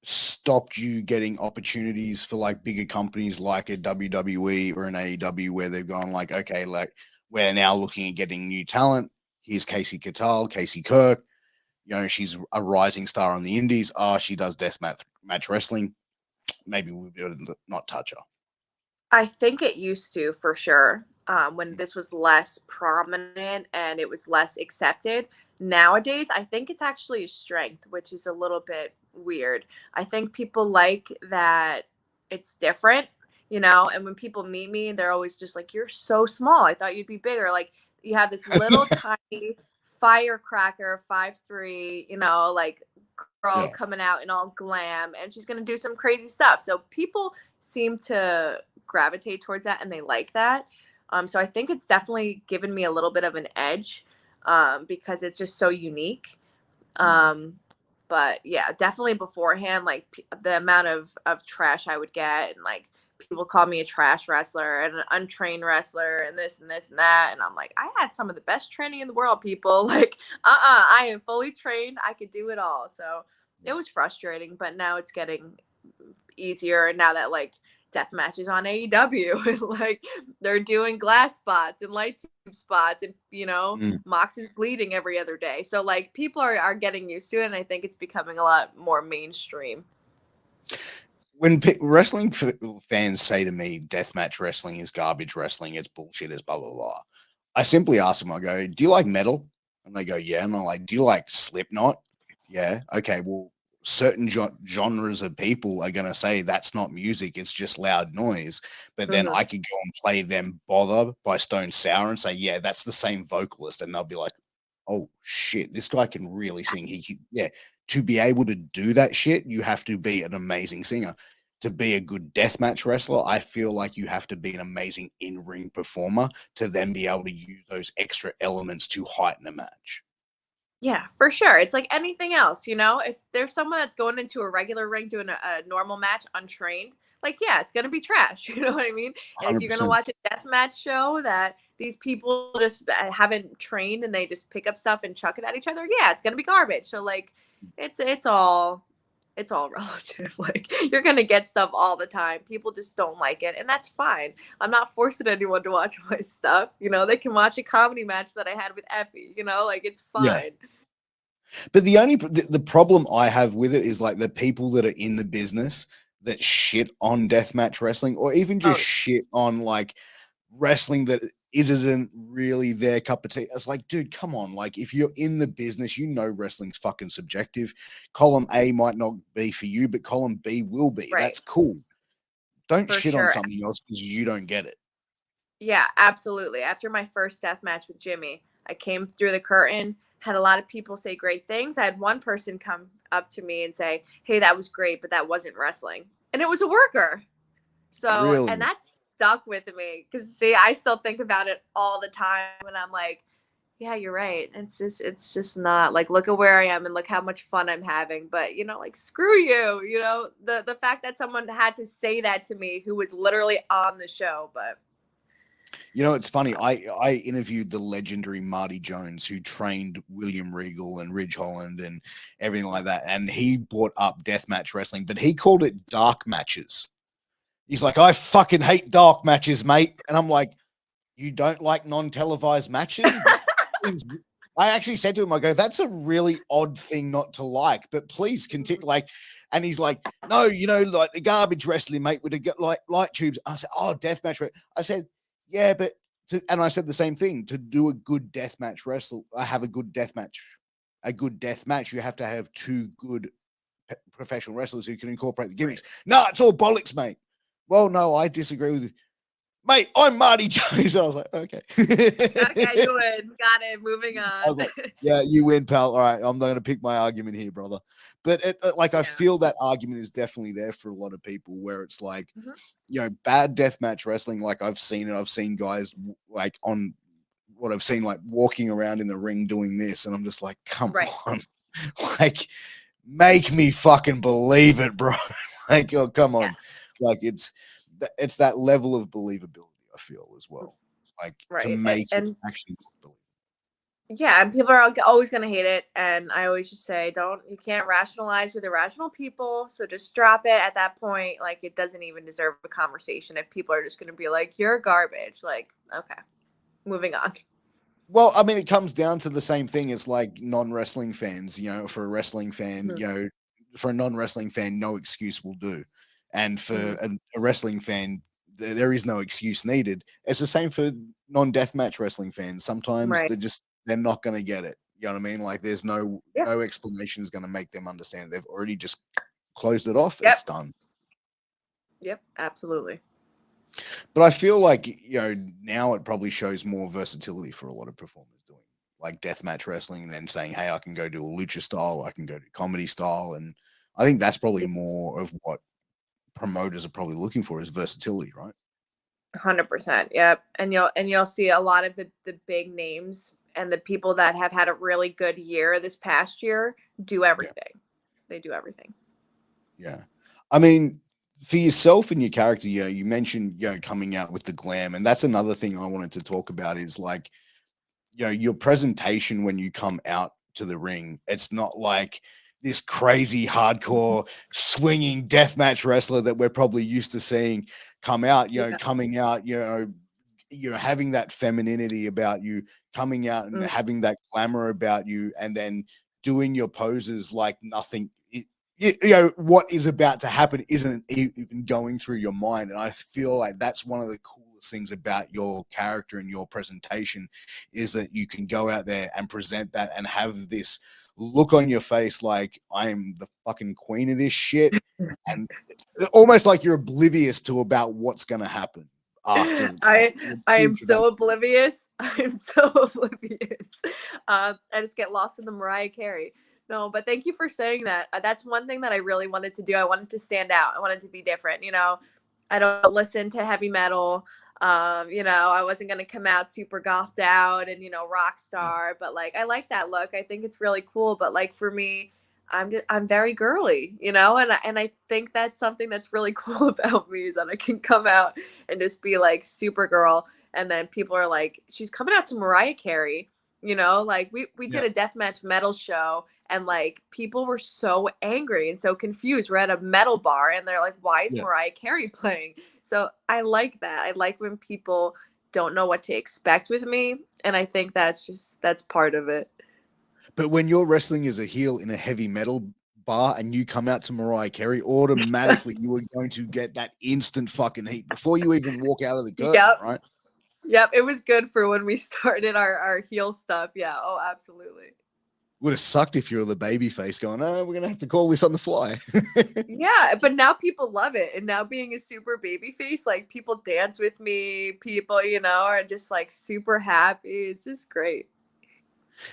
stopped you getting opportunities for like bigger companies like a WWE or an AEW where they've gone like, okay, like we're now looking at getting new talent. Here's Kasey Catal, Kasey Kirk. You know, she's a rising star on the indies. She does deathmatch wrestling. Maybe we'll be able to not touch her. I think it used to, for sure, when this was less prominent and it was less accepted. Nowadays, I think it's actually a strength, which is a little bit weird. I think people like that it's different, and when people meet me, they're always just like, "You're so small. I thought you'd be bigger." Like, you have this little tiny firecracker, 5'3", like girl Yeah. coming out in all glam, and she's gonna do some crazy stuff. So people seem to gravitate towards that, and they like that. So I think it's definitely given me a little bit of an edge, because it's just so unique. But yeah, definitely beforehand, like the amount of trash I would get, and like people call me a trash wrestler and an untrained wrestler and this and this and that, and I'm like, I had some of the best training in the world, people. Like, I am fully trained. I could do it all. So it was frustrating, but now it's getting easier now that like death matches on AEW and like they're doing glass spots and light tube spots, and Mox is bleeding every other day. So like people are getting used to it, and I think it's becoming a lot more mainstream. When wrestling fans say to me, deathmatch wrestling is garbage wrestling, it's bullshit, it's blah, blah, blah. I simply ask them, I go, do you like metal? And they go, yeah. And I'm like, do you like Slipknot? Yeah. Okay. Well, certain genres of people are going to say that's not music, it's just loud noise. But then I could go and play them Bother by Stone Sour and say, yeah, that's the same vocalist. And they'll be like, oh shit, this guy can really sing. Yeah. To be able to do that shit, you have to be an amazing singer. To be a good deathmatch wrestler, I feel like you have to be an amazing in-ring performer to then be able to use those extra elements to heighten a match. Yeah, for sure. It's like anything else, if there's someone that's going into a regular ring doing a normal match untrained, like, yeah, it's going to be trash. You know what I mean? And if you're going to 100%. watch a death match show that these people just haven't trained and they just pick up stuff and chuck it at each other, yeah, it's going to be garbage. So like it's all relative. Like, you're going to get stuff all the time. People just don't like it, and that's fine. I'm not forcing anyone to watch my stuff. They can watch a comedy match that I had with Effie, like, it's Yeah. fine. But the problem I have with it is like the people that are in the business that shit on deathmatch wrestling, or even just Oh, shit on like wrestling that isn't really their cup of tea. It's like, dude, come on. Like, if you're in the business, wrestling's fucking subjective. Column A might not be for you, but column B will be. right. That's cool. Don't For shit on sure. something else because you don't get it. Yeah, absolutely. After my first death match with Jimmy, I came through the curtain, had a lot of people say great things. I had one person come up to me and say, "Hey, that was great, but that wasn't wrestling." And it was a worker. So, and Really? that stuck with me, because see, I still think about it all the time, and I'm like, yeah, you're right. It's just not like, look at where I am and look how much fun I'm having. But like, screw you. The fact that someone had to say that to me who was literally on the show. But It's funny. I interviewed the legendary Marty Jones, who trained William Regal and Ridge Holland and everything like that. And he brought up deathmatch wrestling, but he called it dark matches. He's like, I fucking hate dark matches, mate. And I'm like, you don't like non-televised matches? Please. I actually said to him, I go, that's a really odd thing not to like, but please continue. Like, and he's like, no, like the garbage wrestling, mate, with the like light tubes. I said, oh, deathmatch. I said, yeah, but and I said the same thing. To do a good deathmatch wrestle, I have a good death match. You have to have two good professional wrestlers who can incorporate the gimmicks. No, it's all bollocks, mate. Well, no, I disagree with you. mate, I'm Marty Jones. I was like, okay. Okay, you win. Got it. Moving on. I was like, yeah, you win, pal. All right, I'm not going to pick my argument here, brother. But I feel that argument is definitely there for a lot of people where it's like, bad deathmatch wrestling. Like I've seen it. I've seen guys like on what I've seen, like walking around in the ring doing this. And I'm just like, come on, like, make me fucking believe it, bro. Like, oh, come on. Like it's that level of believability, I feel, as well. Like to make it actually look believable. Yeah, and people are always going to hate it. And I always just say, you can't rationalize with irrational people. So just drop it at that point. Like, it doesn't even deserve a conversation if people are just going to be like, you're garbage. Like, okay, moving on. Well, I mean, it comes down to the same thing as like non-wrestling fans, for a wrestling fan, for a non-wrestling fan, no excuse will do. And for a wrestling fan, there is no excuse needed. It's the same for non-deathmatch wrestling fans. Sometimes they're not going to get it. You know what I mean? Like there's no explanation is going to make them understand. They've already just closed it off. It's done. Yep, absolutely. But I feel like, now it probably shows more versatility for a lot of performers doing like deathmatch wrestling and then saying, hey, I can go do a lucha style, I can go do comedy style. And I think that's probably more of what promoters are probably looking for is versatility, right? 100%. Yep. And you'll see a lot of the big names and the people that have had a really good year this past year do everything. Yeah. They do everything. Yeah. I mean, for yourself and your character, you mentioned, coming out with the glam. And that's another thing I wanted to talk about is like, your presentation when you come out to the ring. It's not like this crazy hardcore swinging deathmatch wrestler that we're probably used to seeing come out, coming out, having that femininity about you, coming out and having that glamour about you, and then doing your poses like nothing. What is about to happen isn't even going through your mind. And I feel like that's one of the coolest things about your character and your presentation is that you can go out there and present that and have this look on your face like I'm the fucking queen of this shit, and almost like you're oblivious to about what's going to happen after. I am so oblivious. I'm so oblivious. I just get lost in the Mariah Carey. No, but thank you for saying that. That's one thing that I really wanted to do. I wanted to stand out. I wanted to be different. I don't listen to heavy metal. I wasn't going to come out super gothed out and, rock star, but like, I like that look. I think it's really cool. But like for me, I'm very girly, and I think that's something that's really cool about me is that I can come out and just be like Supergirl. And then people are like, she's coming out to Mariah Carey, like we did a deathmatch metal show. And like people were so angry and so confused. We're at a metal bar and they're like, why is Mariah Carey playing? So I like that. I like when people don't know what to expect with me. And I think that's part of it. But when you're wrestling as a heel in a heavy metal bar and you come out to Mariah Carey, automatically you are going to get that instant fucking heat before you even walk out of the curtain, right? Yep. It was good for when we started our heel stuff. Yeah. Oh, absolutely. Would have sucked if you're the baby face going, oh, we're going to have to call this on the fly. Yeah, but now people love it. And now being a super baby face, like people dance with me, people, are just like super happy. It's just great.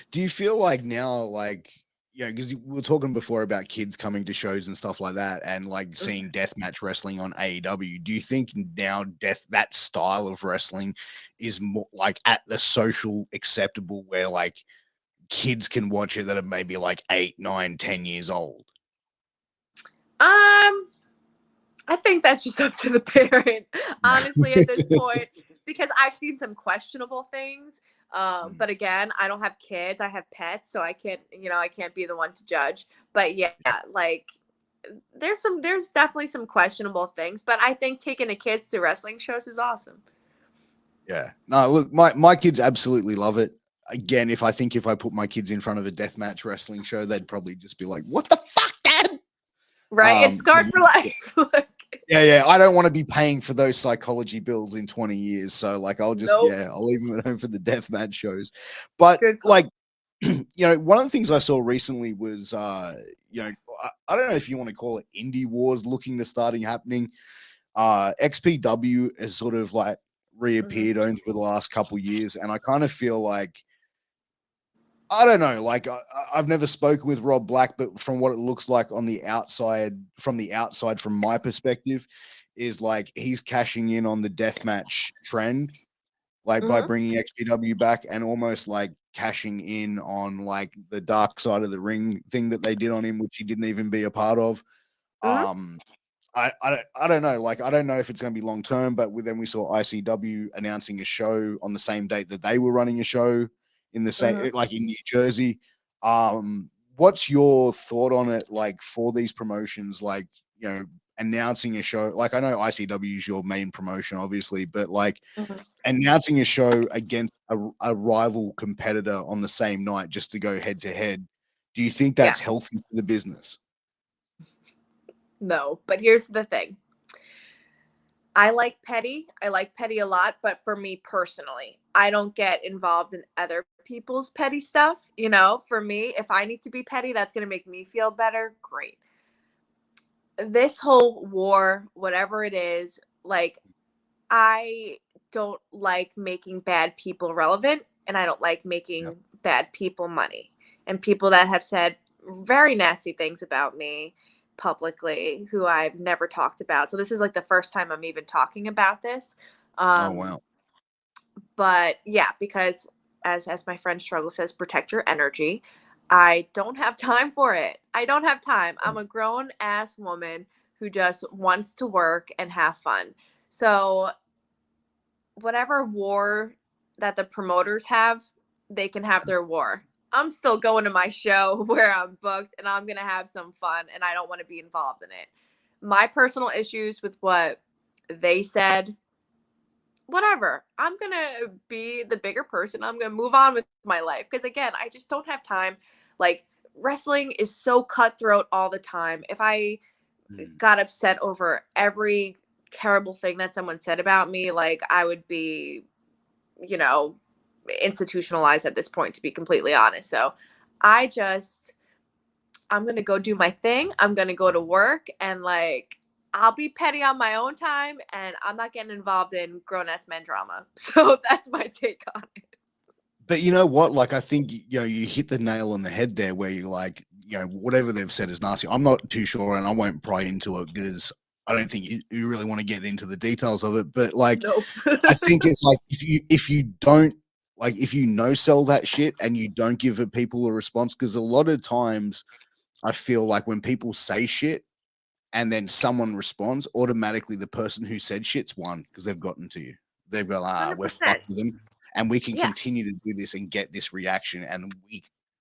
Do you feel like now, like, because we were talking before about kids coming to shows and stuff like that and like seeing deathmatch wrestling on AEW. Do you think now that style of wrestling is more like at the social acceptable where like kids can watch it that are maybe like 8, 9, 10 years old? I think that's just up to the parent, honestly, at this point, because I've seen some questionable things. But again, I don't have kids. I have pets, so I can't be the one to judge. But yeah, like there's definitely some questionable things, but I think taking the kids to wrestling shows is awesome. Yeah. No, look, my kids absolutely love it. Again, if I put my kids in front of a deathmatch wrestling show, they'd probably just be like, what the fuck, Dad? Right. It's scarred for life. Yeah. I don't want to be paying for those psychology bills in 20 years. So like, I'll just, I'll leave them at home for the deathmatch shows. But like, one of the things I saw recently was, I don't know if you want to call it indie wars looking to starting happening. XPW is sort of like reappeared over the last couple years, and I kind of feel like, I don't know, like I've never spoken with Rob Black, but from what it looks like on the outside, from my perspective, is like he's cashing in on the deathmatch trend, like by bringing XPW back, and almost like cashing in on like the dark side of the ring thing that they did on him, which he didn't even be a part of. I don't know. Like, I don't know if it's going to be long term, but then we saw ICW announcing a show on the same date that they were running a show in the same, like in New Jersey. What's your thought on it? Like for these promotions, like, you know, announcing a show, like I know ICW is your main promotion, obviously, but like announcing a show against a rival competitor on the same night just to go head to head. Do you think that's healthy for the business? No, but here's the thing. I like petty. I like petty a lot, but for me personally, I don't get involved in other people's petty stuff. You know, for me, if I need to be petty, that's going to make me feel better. Great. This whole war, whatever it is, like, I don't like making bad people relevant, and I don't like making bad people money. And people that have said very nasty things about me publicly who I've never talked about. So this is like the first time I'm even talking about this. Oh, wow. But yeah, because as my friend Struggle says, protect your energy. I don't have time for it. I don't have time. I'm a grown ass woman who just wants to work and have fun. So whatever war that the promoters have, they can have their war. I'm still going to my show where I'm booked, and I'm going to have some fun, and I don't want to be involved in it. My personal issues with what they said, whatever. I'm going to be the bigger person. I'm going to move on with my life. Because again, I just don't have time. Like, wrestling is so cutthroat all the time. If I got upset over every terrible thing that someone said about me, like, I would be, you know, institutionalized at this point, to be completely honest. So I'm going to go do my thing. I'm going to go to work, and like, I'll be petty on my own time, and I'm not getting involved in grown ass men drama. So that's my take on it. But you know what? Like, I think, you know, you hit the nail on the head there where you like, you know, whatever they've said is nasty. I'm not too sure, and I won't pry into it because I don't think you really want to get into the details of it. But like, Nope. I think it's like, if you don't, like, if you no sell that shit and you don't give people a response, because a lot of times I feel like when people say shit and then someone responds, automatically the person who said shit's won because they've gotten to you. They've got, we're 100%. fucked with them, and we can Yeah. continue to do this and get this reaction, and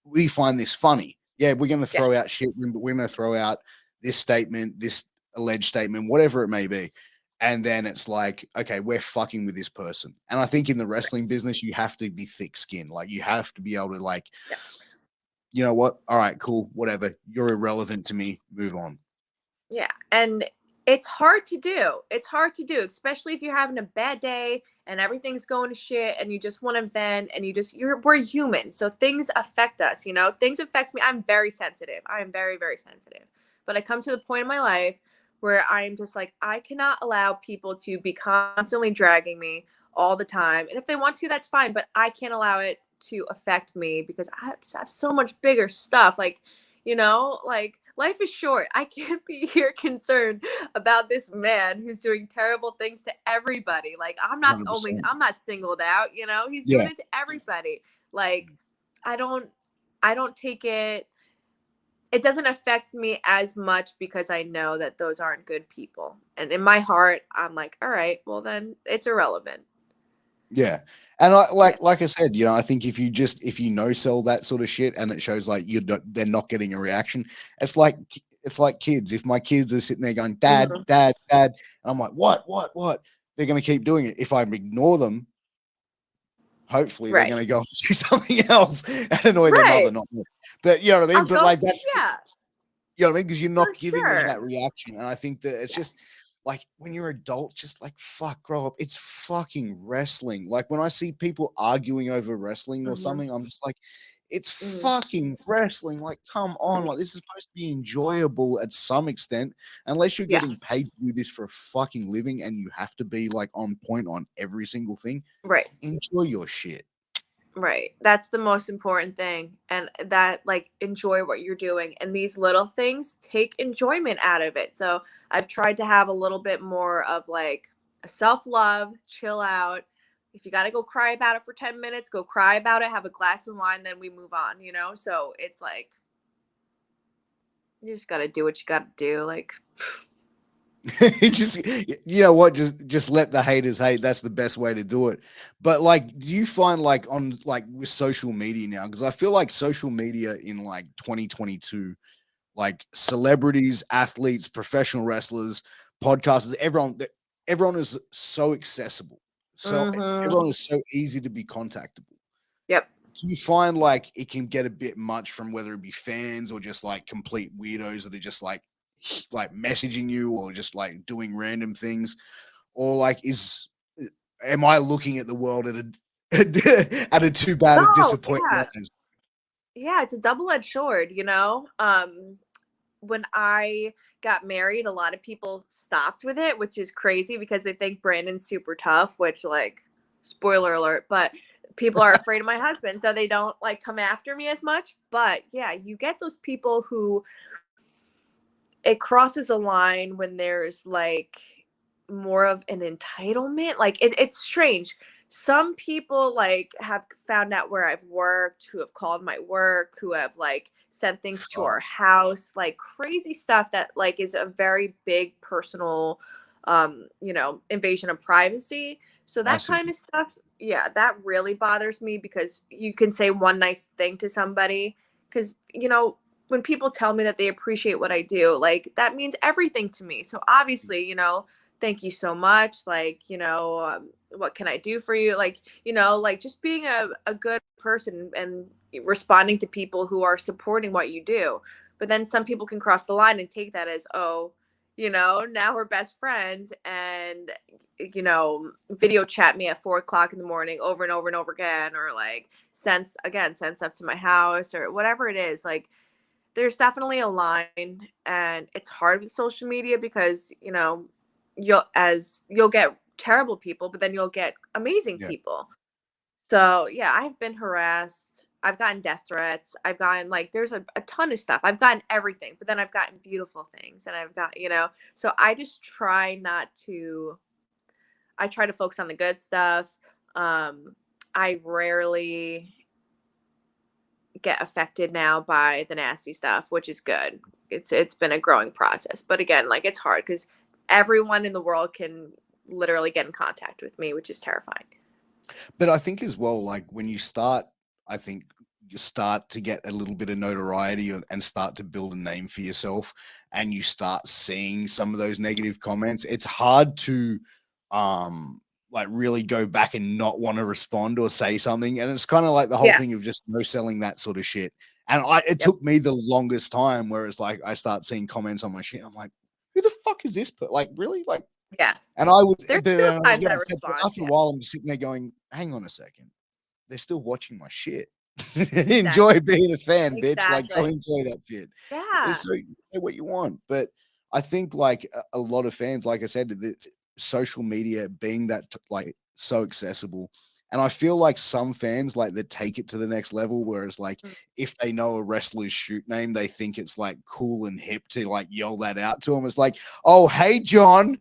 we find this funny. Yeah, we're going to throw out shit, but we're going to throw out this statement, this alleged statement, whatever it may be. And then it's like, okay, we're fucking with this person. And I think in the wrestling business, you have to be thick skinned. Like, you have to be able to, like, you know what? All right, cool, whatever. You're irrelevant to me. Move on. Yeah. And it's hard to do. It's hard to do, especially if you're having a bad day and everything's going to shit and you just want to vent, and we're human. So things affect us, you know, things affect me. I'm very sensitive. I am very, very sensitive. But I come to the point in my life where I'm just like, I cannot allow people to be constantly dragging me all the time. And if they want to, that's fine. But I can't allow it to affect me because I just have so much bigger stuff. Like, you know, like, life is short. I can't be here concerned about this man who's doing terrible things to everybody. Like, I'm not 100%. singled out, you know? He's Yeah. doing it to everybody. Like, I don't take it. It doesn't affect me as much because I know that those aren't good people. And in my heart, I'm like, all right, well then it's irrelevant. Yeah. And like I said, you know, I think if you no sell that sort of shit and it shows like they're not getting a reaction, it's like kids. If my kids are sitting there going, dad, dad, dad, and I'm like, what? They're going to keep doing it. If I ignore them, hopefully they're going to go and do something else and annoy their mother, not me. But you know what I mean? But like, that's, you know what I mean? Because you're not giving them that reaction. And I think that it's just like, when you're adults, just like, fuck, grow up. It's fucking wrestling. Like, when I see people arguing over wrestling or something, I'm just like, It's Mm, fucking wrestling. Like, come on. Like, this is supposed to be enjoyable at some extent, unless you're yeah, getting paid to do this for a fucking living and you have to be like on point on every single thing. right. Enjoy your shit. Right. That's the most important thing. And that, like, enjoy what you're doing. And these little things take enjoyment out of it. So I've tried to have a little bit more of like a self love, chill out. If you got to go cry about it for 10 minutes, go cry about it, have a glass of wine, then we move on, you know? So it's like, you just got to do what you got to do. Like, Just, you know what, just let the haters hate. That's the best way to do it. But like, do you find like on like with social media now, because I feel like social media in like 2022, like celebrities, athletes, professional wrestlers, podcasters, everyone is so accessible, so mm-hmm. everyone is so easy to be contactable. Yep. Do you find like it can get a bit much from whether it be fans or just like complete weirdos that are just like messaging you or just like doing random things, or like am I looking at the world at a at a too bad a Oh, disappointment yeah. lens? Yeah. It's a double-edged sword, you know? When I got married, a lot of people stopped with it, which is crazy because they think Brandon's super tough, which, like, spoiler alert, but people are afraid of my husband, so they don't like come after me as much. But yeah, you get those people who it crosses a line when there's like more of an entitlement. Like it's strange. Some people like have found out where I've worked, who have called my work, who have like sent things to Oh, our house, like crazy stuff that like is a very big personal invasion of privacy. So that kind massively. of stuff, yeah, that really bothers me because you can say one nice thing to somebody because when people tell me that they appreciate what I do, like that means everything to me. So obviously, thank you so much. Like, what can I do for you? Like, like just being a good person and responding to people who are supporting what you do. But then some people can cross the line and take that as, oh, now we're best friends and, video chat me at 4 o'clock in the morning over and over and over again, or like send stuff to my house or whatever it is. Like, there's definitely a line, and it's hard with social media because you'll get terrible people, but then you'll get amazing Yeah. people. So yeah, I've been harassed, I've gotten death threats, I've gotten like there's a ton of stuff, I've gotten everything, but then I've gotten beautiful things, and I've got so I just try not to. I try to focus on the good stuff. I rarely get affected now by the nasty stuff, which is good. It's been a growing process. But again, like it's hard because everyone in the world can literally get in contact with me, which is terrifying. But I think as well, like when you start, I think you start to get a little bit of notoriety and start to build a name for yourself, and you start seeing some of those negative comments. It's hard to, like really go back and not want to respond or say something. And it's kind of like the whole Yeah. thing of just no selling that sort of shit. And it Yep. took me the longest time where it's like I start seeing comments on my shit. I'm like, who the fuck is this? Like, really? Like, Yeah. and I would, There's still I times get I upset, but respond. after a Yeah. while, I'm just sitting there going, hang on a second. They're still watching my shit. Exactly. Enjoy being a fan, bitch. Like, go Exactly. enjoy that shit. Yeah. So you say what you want. But I think, like, a lot of fans, like I said, the social media being that, like, so accessible. And I feel like some fans, like, that take it to the next level, whereas, like, Mm. if they know a wrestler's shoot name, they think it's, like, cool and hip to, like, yell that out to them. It's like, oh, hey, John.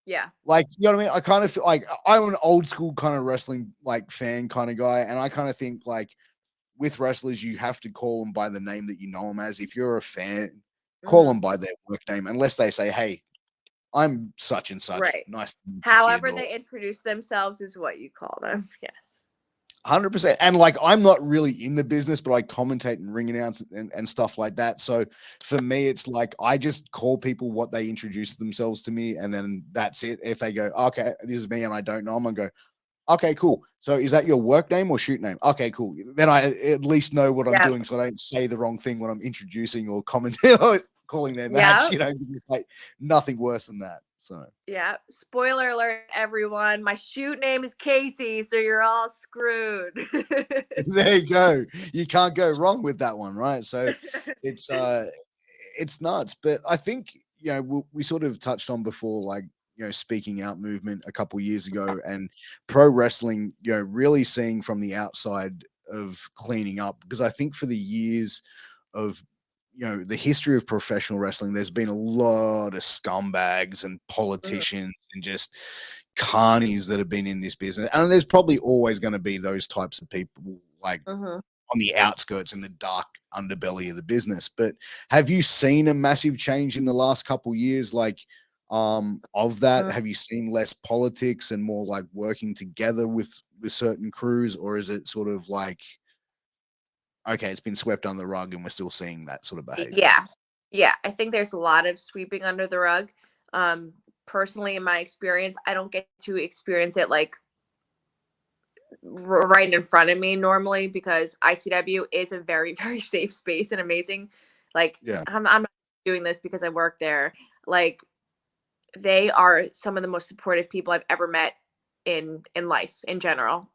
Yeah. Like, you know what I mean? I kind of feel like I'm an old school kind of wrestling like fan kind of guy, and I kind of think like with wrestlers, you have to call them by the name that you know them as. If you're a fan, call Hmm. them by their work name, unless they say, "Hey, I'm such and such. Right. Nice to meet you, kid," However or they introduce themselves is what you call them. Yes. 100%. And like, I'm not really in the business, but I commentate and ring announce and stuff like that. So for me, it's like I just call people what they introduce themselves to me, and then that's it. If they go, okay, this is me, and I don't know, I'm gonna go, okay, cool. So is that your work name or shoot name? Okay, cool. Then I at least know what I'm Yeah. doing, so I don't say the wrong thing when I'm introducing or commenting or calling their match, Yeah. because it's like nothing worse than that. So Yeah. Spoiler alert, everyone. My shoot name is Kasey, so you're all screwed. there you go. You can't go wrong with that one, right? So it's it's nuts. But I think, you know, we sort of touched on before, like, you know, speaking out movement a couple years ago, and pro wrestling, you know, really seeing from the outside of cleaning up, because I think for the years of, you know, the history of professional wrestling, there's been a lot of scumbags and Mhm, politicians and just carnies that have been in this business, and there's probably always going to be those types of people, like, mhm, on the outskirts, in the dark underbelly of the business. But have you seen a massive change in the last couple years, like, of that? mhm. Have you seen less politics and more like working together with certain crews, or is it sort of like, okay, it's been swept under the rug and we're still seeing that sort of behavior? Yeah. Yeah. I think there's a lot of sweeping under the rug. Um, Personally, in my experience, I don't get to experience it like right in front of me normally because ICW is a very, very safe space and amazing. Like, Yeah. I'm not doing this because I work there. Like, they are some of the most supportive people I've ever met in life in general.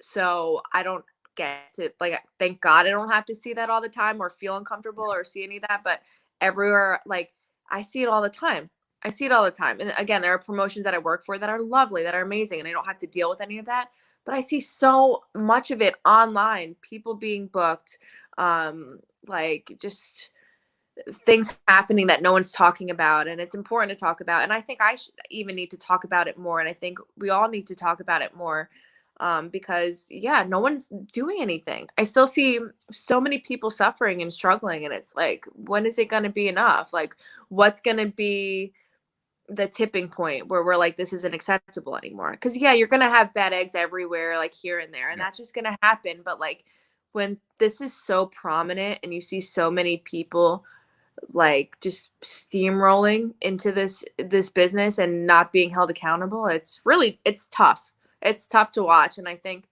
So I don't get to like thank God I don't have to see that all the time or feel uncomfortable or see any of that. But everywhere, like I see it all the time. I see it all the time. And again, there are promotions that I work for that are lovely, that are amazing, and I don't have to deal with any of that. But I see so much of it online, people being booked, like just things happening that no one's talking about, and it's important to talk about, and I think I should even need to talk about it more, and I think we all need to talk about it more, because yeah, no one's doing anything. I still see so many people suffering and struggling, and it's like, when is it going to be enough? Like, what's going to be the tipping point where we're like, this isn't acceptable anymore? Because yeah, you're going to have bad eggs everywhere, like here and there, and Yeah. that's just going to happen. But like, when this is so prominent and you see so many people like just steamrolling into this business and not being held accountable, it's tough. It's tough to watch, and I think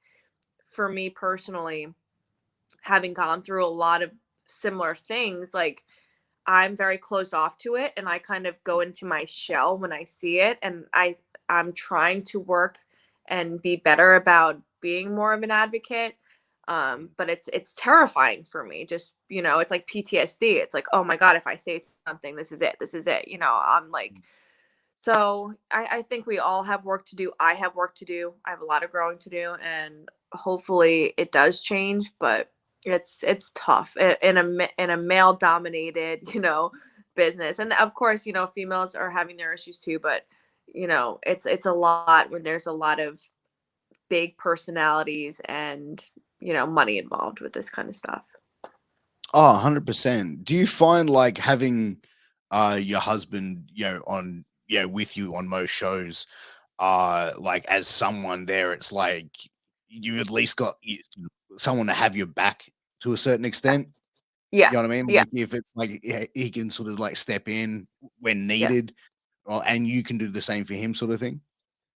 for me personally, having gone through a lot of similar things, like I'm very closed off to it, and I kind of go into my shell when I see it, and I'm trying to work and be better about being more of an advocate. But it's terrifying for me. Just, it's like PTSD. It's like, oh my God, if I say something, this is it. This is it. I'm like, so I think we all have work to do. I have work to do. I have a lot of growing to do, and hopefully it does change. But it's tough in a male dominated business, and of course females are having their issues too. But it's a lot when there's a lot of big personalities and money involved with this kind of stuff. Oh, 100%. Do you find like having your husband, you know, on, you know, with you on most shows, like as someone there, it's like you at least got someone to have your back to a certain extent. Yeah, You know what I mean? yeah, Like if it's like he can sort of like step in when yeah. needed, and you can do the same for him, sort of thing.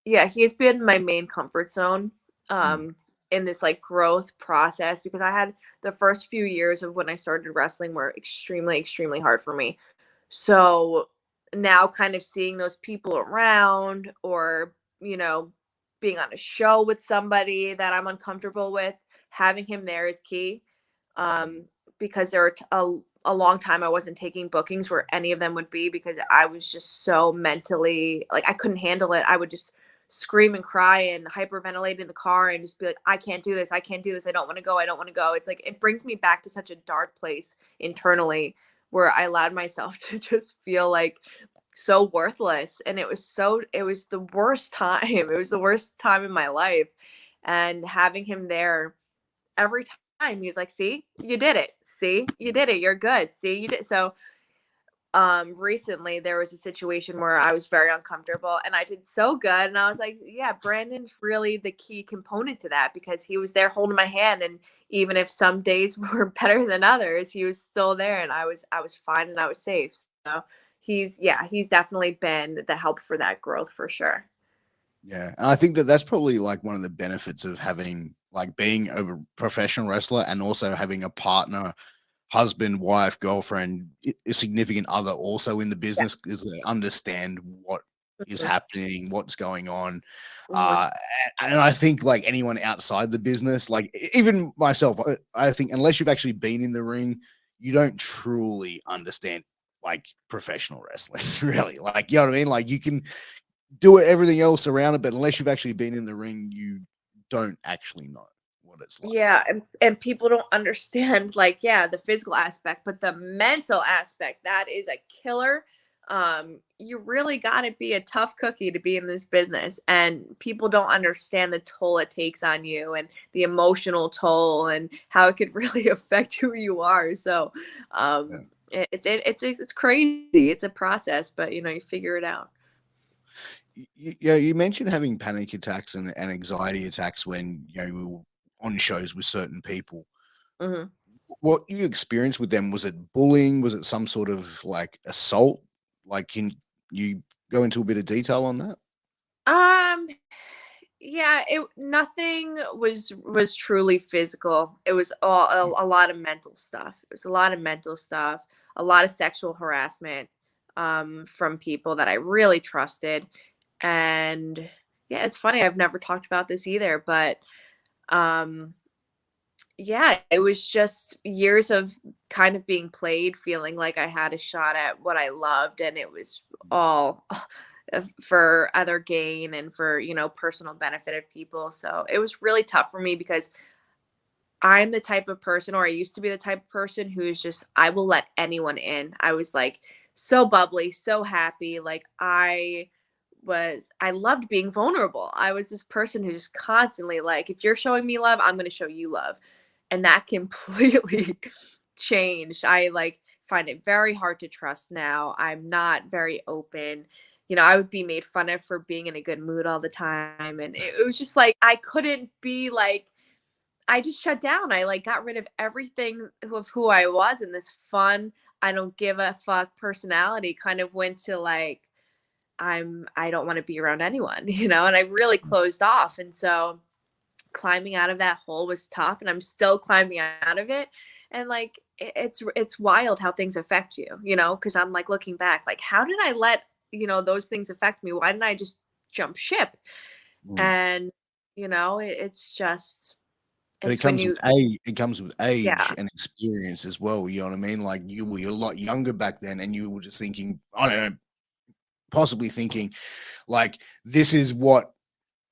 Yeah, he's been my main comfort zone, Mm, in this, like, growth process because I had the first few years of when I started wrestling were extremely, extremely hard for me. So, now kind of seeing those people around or, being on a show with somebody that I'm uncomfortable with, having him there is key, mm, um, because there were a long time I wasn't taking bookings where any of them would be because I was just so mentally like, I couldn't handle it. I would just scream and cry and hyperventilate in the car and just be like, I can't do this. I can't do this. I don't want to go. I don't want to go. It's like it brings me back to such a dark place internally where I allowed myself to just feel like so worthless. And it was the worst time. It was the worst time in my life. And having him there every time, he was like, see, you did it. See, you mm. did it. You're good. See, you did. So recently there was a situation where I was very uncomfortable and I did so good, and I was like, yeah, Brandon's really the key component to that because he was there holding my hand, and even if some days were better than others, he was still there, and I was fine and I was safe. So he's definitely been the help for that growth for sure. Yeah, and I think that that's probably like one of the benefits of having like being a professional wrestler and also having a partner husband, wife, girlfriend, a significant other also in the Yeah. business because they understand what is Mhm. happening, what's going on. Mhm. Uh, and I think like anyone outside the business, like even myself, I think unless you've actually been in the ring, you don't truly understand like professional wrestling, really. Like, you know what I mean? Like you can do everything else around it, but unless you've actually been in the ring, you don't actually know what it's like. Yeah, and people don't understand like, yeah, the physical aspect, but the mental aspect, that is a killer. You really got to be a tough cookie to be in this business, and people don't understand the toll it takes on you and the emotional toll and how it could really affect who you are. So, Yeah. it's crazy. It's a process, but you figure it out. Yeah, you mentioned having panic attacks and anxiety attacks when you were on shows with certain people. Mhm. What you experienced with them, was it bullying? Was it some sort of like assault? Like, can you go into a bit of detail on that? Um, yeah, it nothing was truly physical. It was all a lot of mental stuff. It was a lot of mental stuff, a lot of sexual harassment from people that I really trusted. And yeah, it's funny, I've never talked about this either, but um yeah, it was just years of kind of being played, feeling like I had a shot at what I loved, and it was all for other gain and for, personal benefit of people. So it was really tough for me because I'm the type of person, or I used to be the type of person who's just, I will let anyone in. I was like so bubbly, so happy. Like I loved being vulnerable. I was this person who just constantly, like, if you're showing me love, I'm going to show you love. And that completely changed. I like find it very hard to trust now. I'm not very open. I would be made fun of for being in a good mood all the time. And it was just like, I couldn't be like, I just shut down. I like got rid of everything of who I was, and this fun, I don't give a fuck personality kind of went to like, I don't want to be around anyone, and I really closed off. And so climbing out of that hole was tough, and I'm still climbing out of it. And like it's wild how things affect you, because I'm like looking back, like how did I let, those things affect me? Why didn't I just jump ship? Mm. And it's just But it it's when comes with you it comes with age yeah. and experience as well. You know what I mean? Like you were a lot younger back then, and you were just thinking, I don't know, possibly thinking like this is what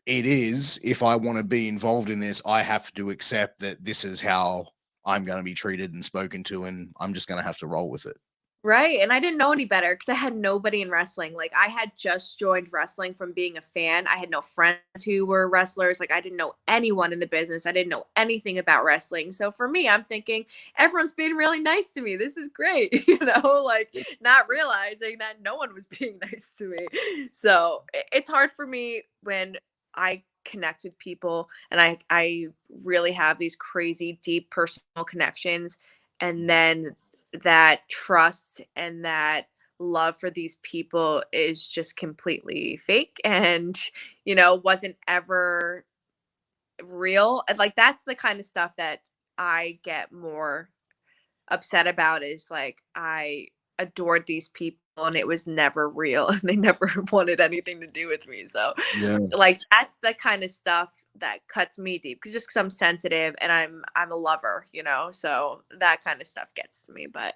it is. If I want to be involved in this, I have to accept that this is how I'm going to be treated and spoken to, and I'm just going to have to roll with it. Right, and I didn't know any better because I had nobody in wrestling. Like, I had just joined wrestling from being a fan. I had no friends who were wrestlers. Like, I didn't know anyone in the business. I didn't know anything about wrestling. So for me, I'm thinking everyone's being really nice to me. This is great, like not realizing that no one was being nice to me. So it's hard for me when I connect with people and I really have these crazy deep personal connections, and then that trust and that love for these people is just completely fake and wasn't ever real. And like that's the kind of stuff that I get more upset about, is like I adored these people and it was never real and they never wanted anything to do with me. So Yeah. like that's the kind of stuff that cuts me deep, because just because I'm sensitive and I'm a lover, so that kind of stuff gets to me. But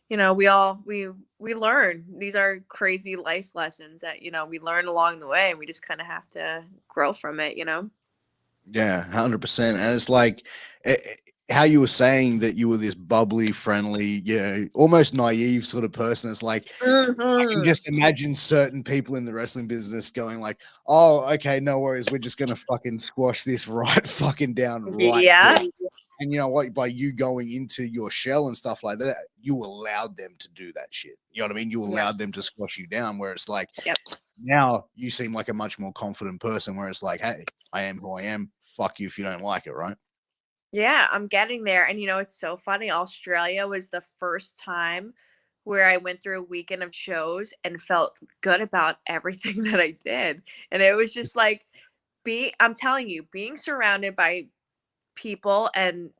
we learn. These are crazy life lessons that, we learn along the way, and we just kind of have to grow from it. Yeah, 100%. And it's like how you were saying that you were this bubbly, friendly, almost naive sort of person. It's like I can Mhm. just imagine certain people in the wrestling business going like, "Oh, okay, no worries. We're just gonna fucking squash this right fucking down right Yeah. quick." And you know what? By you going into your shell and stuff like that, you allowed them to do that shit. You know what I mean? You allowed Yes. them to squash you down. Where it's like Yep. now you seem like a much more confident person. Where it's like, hey, I am who I am. Fuck you if you don't like it, right? Yeah, I'm getting there. And it's so funny. Australia was the first time where I went through a weekend of shows and felt good about everything that I did. And it was just like I'm telling you, being surrounded by people and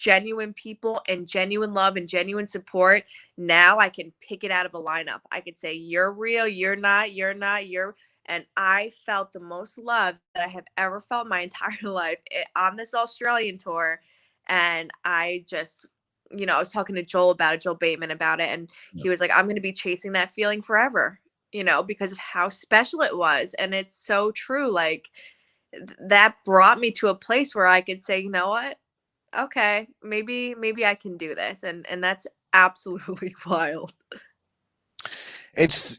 genuine people and genuine love and genuine support, now I can pick it out of a lineup. I could say, you're real, you're not, you're. And I felt the most love that I have ever felt my entire life on this Australian tour. And I just, I was talking to Joel about it, Joel Bateman about it. And Yeah. he was like, I'm going to be chasing that feeling forever, because of how special it was. And it's so true. Like, that brought me to a place where I could say, you know what? Okay, maybe I can do this. And that's absolutely wild. It's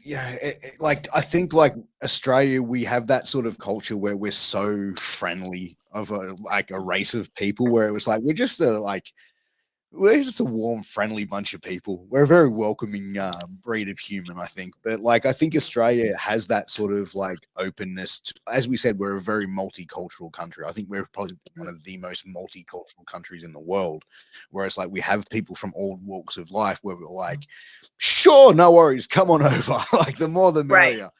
like I think like Australia, we have that sort of culture where we're so friendly of a race of people, where it was like we're just a warm, friendly bunch of people. We're a very welcoming breed of human, I think. But like, I think Australia has that sort of like openness. As we said, we're a very multicultural country. I think we're probably one of the most multicultural countries in the world. Whereas, like, we have people from all walks of life where we're like, sure, no worries, come on over. Like, the more the Right. merrier.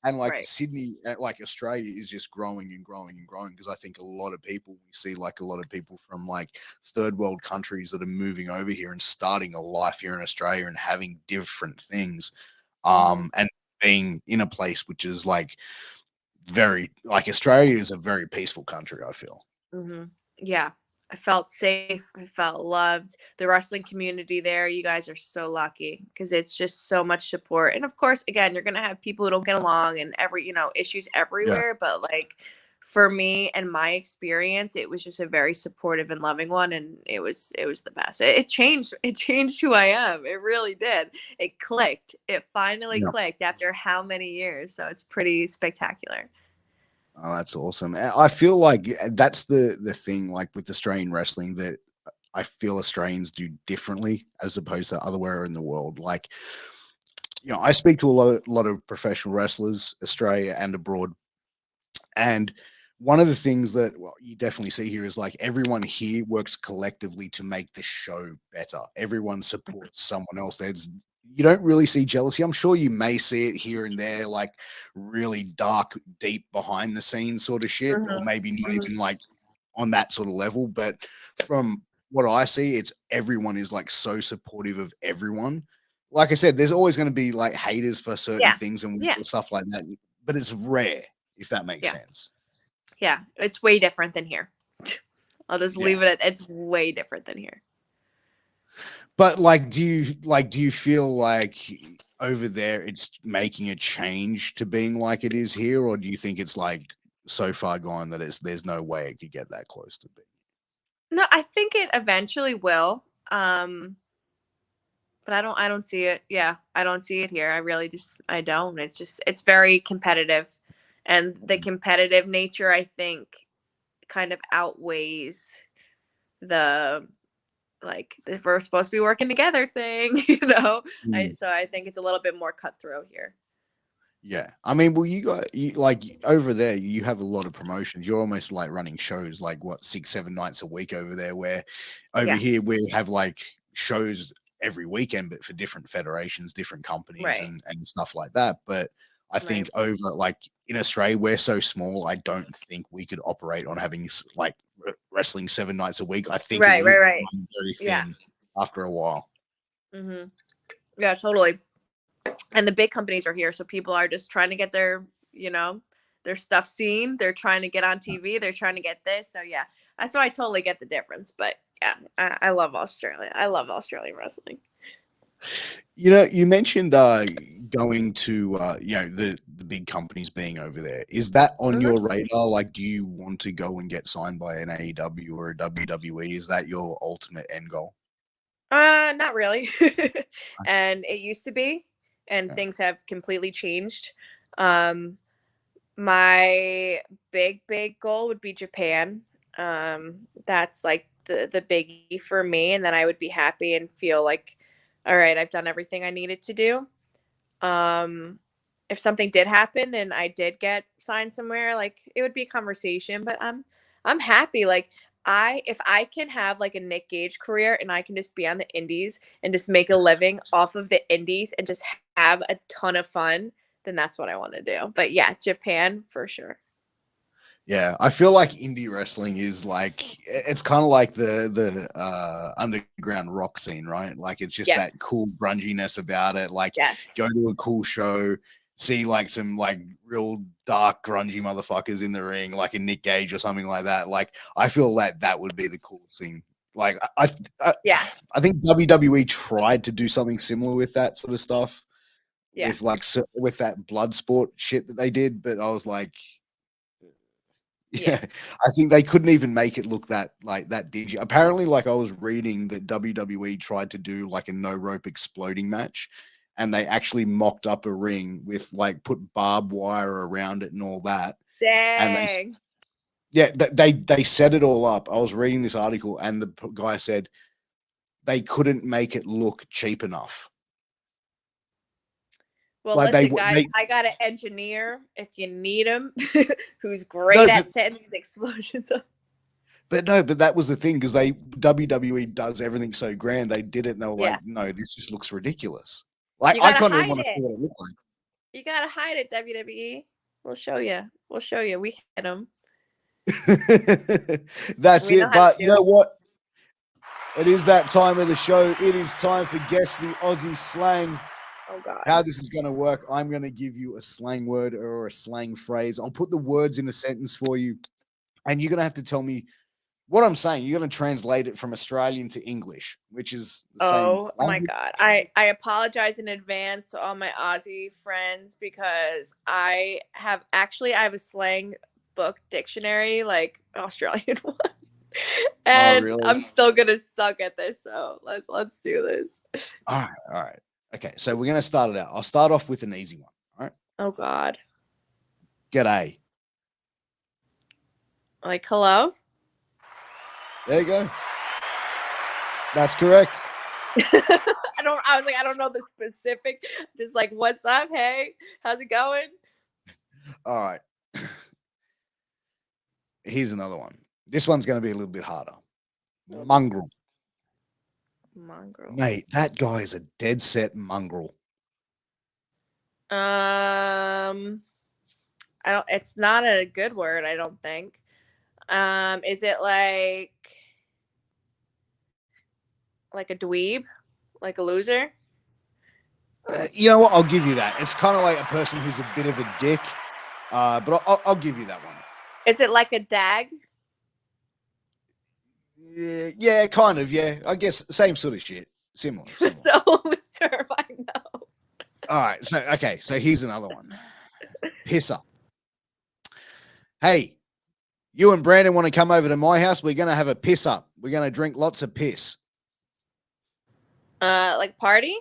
And like Right. Sydney, like Australia is just growing and growing and growing, because I think a lot of people, we see like a lot of people from like third world countries that are moving over here and starting a life here in Australia and having different things. And being in a place which is like very, like, Australia is a very peaceful country, I feel. Yeah. I felt safe. I felt loved. The wrestling community there, you guys are so lucky because it's just so much support. And of course, again, you're gonna have people who don't get along and issues Yeah. everywhere. But like for me and my experience, it was just a very supportive and loving one, and it was the best. It changed who I am. It really did. It clicked. It finally Yeah. clicked after how many years? So it's pretty spectacular. Oh, that's awesome. I feel like that's the thing, like with Australian wrestling, that I feel Australians do differently as opposed to otherwhere in the world. Like, I speak to a lot of professional wrestlers, Australia and abroad, and one of the things that, well, you definitely see here is like everyone here works collectively to make the show better. Everyone supports someone else. You don't really see jealousy. I'm sure you may see it here and there, like really dark, deep behind the scenes sort of shit, or Hmm. maybe not Hmm. even like on that sort of level. But from what I see, it's everyone is like so supportive of everyone. Like I said, there's always going to be like haters for certain Yeah. things and Yeah. stuff like that, but it's rare, if that makes Yeah. sense. Yeah, it's way different than here. I'll just Yeah. leave it at it's way different than here. But like, do you feel like over there it's making a change to being like it is here, or do you think it's like so far gone that there's no way it could get that close to being? No, I think it eventually will. Um, but I don't see it. Yeah, I don't see it here. I really just I don't. It's very competitive. And the competitive nature I think kind of outweighs the like if we're supposed to be working together thing. Mm. So I think it's a little bit more cutthroat here. Yeah, I mean, well, like over there, you have a lot of promotions. You're almost like running shows, like what, 6, 7 nights a week over there. Where over Yeah, here we have like shows every weekend, but for different federations, different companies, right. and stuff like that. But I Right. think over like in Australia, we're so small. I don't think we could operate on having like wrestling 7 nights a week. I think it Right, would right, right. run very Yeah. thin after a while. Mhm. Yeah, totally. And the big companies are here, so people are just trying to get their stuff seen. They're trying to get on TV. They're trying to get this. So yeah, so I totally get the difference. But yeah, I love Australia. I love Australian wrestling. You mentioned going to the big companies being over there. Is that on Mhm. your radar? Like, do you want to go and get signed by an AEW or a WWE? Is that your ultimate end goal? Not really. Uh, And it used to be, and Yeah. things have completely changed. Um, my big goal would be Japan. That's like the biggie for me, and then I would be happy and feel like, all right, I've done everything I needed to do. Um, if something did happen and I did get signed somewhere, like it would be a conversation, but I'm happy. Like if I can have like a Nick Gage career and I can just be on the indies and just make a living off of the indies and just have a ton of fun, then that's what I want to do. But yeah, Japan for sure. Yeah, I feel like indie wrestling is like it's kind of like the underground rock scene, right? Like it's just that Yes. cool grunginess about it. Like Yes. go to a cool show, see like some like real dark grungy motherfuckers in the ring, like a Nick Gage or something like that. Like I feel that that would be the coolest thing. Like Yeah. I think WWE tried to do something similar with that sort of stuff, Yeah. with like with that blood sport shit that they did, but I was like. Yeah. Yeah, I think they couldn't even make it look that like that digi. Apparently, like I was reading that WWE tried to do like a no rope exploding match, and they actually mocked up a ring with like put barbed wire around it and all that. And Dang. they set it all up. I was reading this article, and the guy said they couldn't make it look cheap enough. Well, Like listen, guys, I got an engineer if you need him, who's great no, at setting these explosions up. but no, but that was the thing because they WWE does everything so grand. They did it, and they were Yeah. like, "No, this just looks ridiculous." Like You I gotta can't even hide want to see it. what it looked You gotta hide it, WWE. We'll show you. We'll show you. We hit them. like. That's We know it. how to But you do it. know what? It is that time of the show. It is time for Guess the Aussie Slang. Oh God. How this is going to work, I'm going to give you a slang word or a slang phrase. I'll put the words in a sentence for you, and you're going to have to tell me what I'm saying. You're going to translate it from Australian to English, which is the same Oh my language. God. I apologize in advance to all my Aussie friends because I have a slang book dictionary, like Australian one. Oh, And really? I'm still gonna suck at this, so let's do this. All right. All right. Okay. So we're going to start it out. I'll start off with an easy one. All right. Oh God. G'day. Like hello? There you go. That's correct. I was like, I don't know the specific, just like what's up? Hey, how's it going? All right. Here's another one. This one's going to be a little bit harder. Mongrel. Mongrel. Mate, that guy is a dead set mongrel. It's not a good word, I don't think. Is it like a dweeb? Like a loser? You know what? I'll give you that. It's kind of like a person who's a bit of a dick, but I'll give you that one. Is it like a dag? Yeah, kind of. Yeah, I guess same sort of shit. Similar. It's the only term I know. All right. So okay. So here's another one. Pisser. Hey, you and Brandon want to come over to my house? We're gonna have a piss up. We're gonna drink lots of piss. Like party?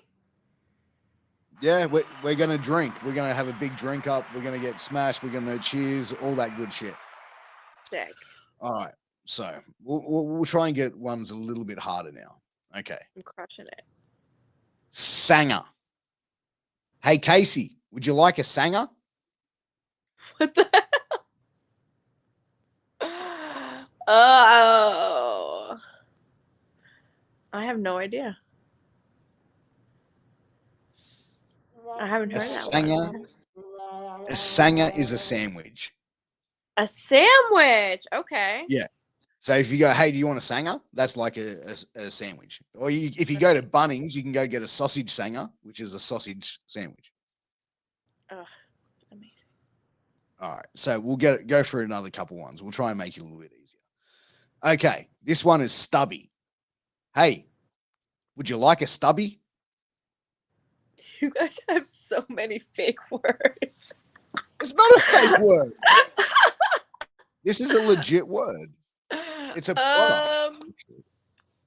Yeah, we're gonna drink. We're gonna have a big drink up. We're gonna get smashed. We're gonna cheers, all that good shit. Sick. All right. So we'll try and get ones a little bit harder now. Okay. I'm crushing it. Sanger. Hey, Kasey, would you like a sanger? What the hell? Oh. I have no idea. I haven't heard that one. A sanger is a sandwich. A sandwich. Okay. Yeah. So if you go, hey, do you want a sanger? That's like a sandwich. Or if you go to Bunnings, you can go get a sausage sanger, which is a sausage sandwich. Oh, amazing. All right. So we'll go for another couple ones. We'll try and make it a little bit easier. Okay. This one is stubby. Hey, would you like a stubby? You guys have so many fake words. It's not a fake word. This is a legit word. It's a product.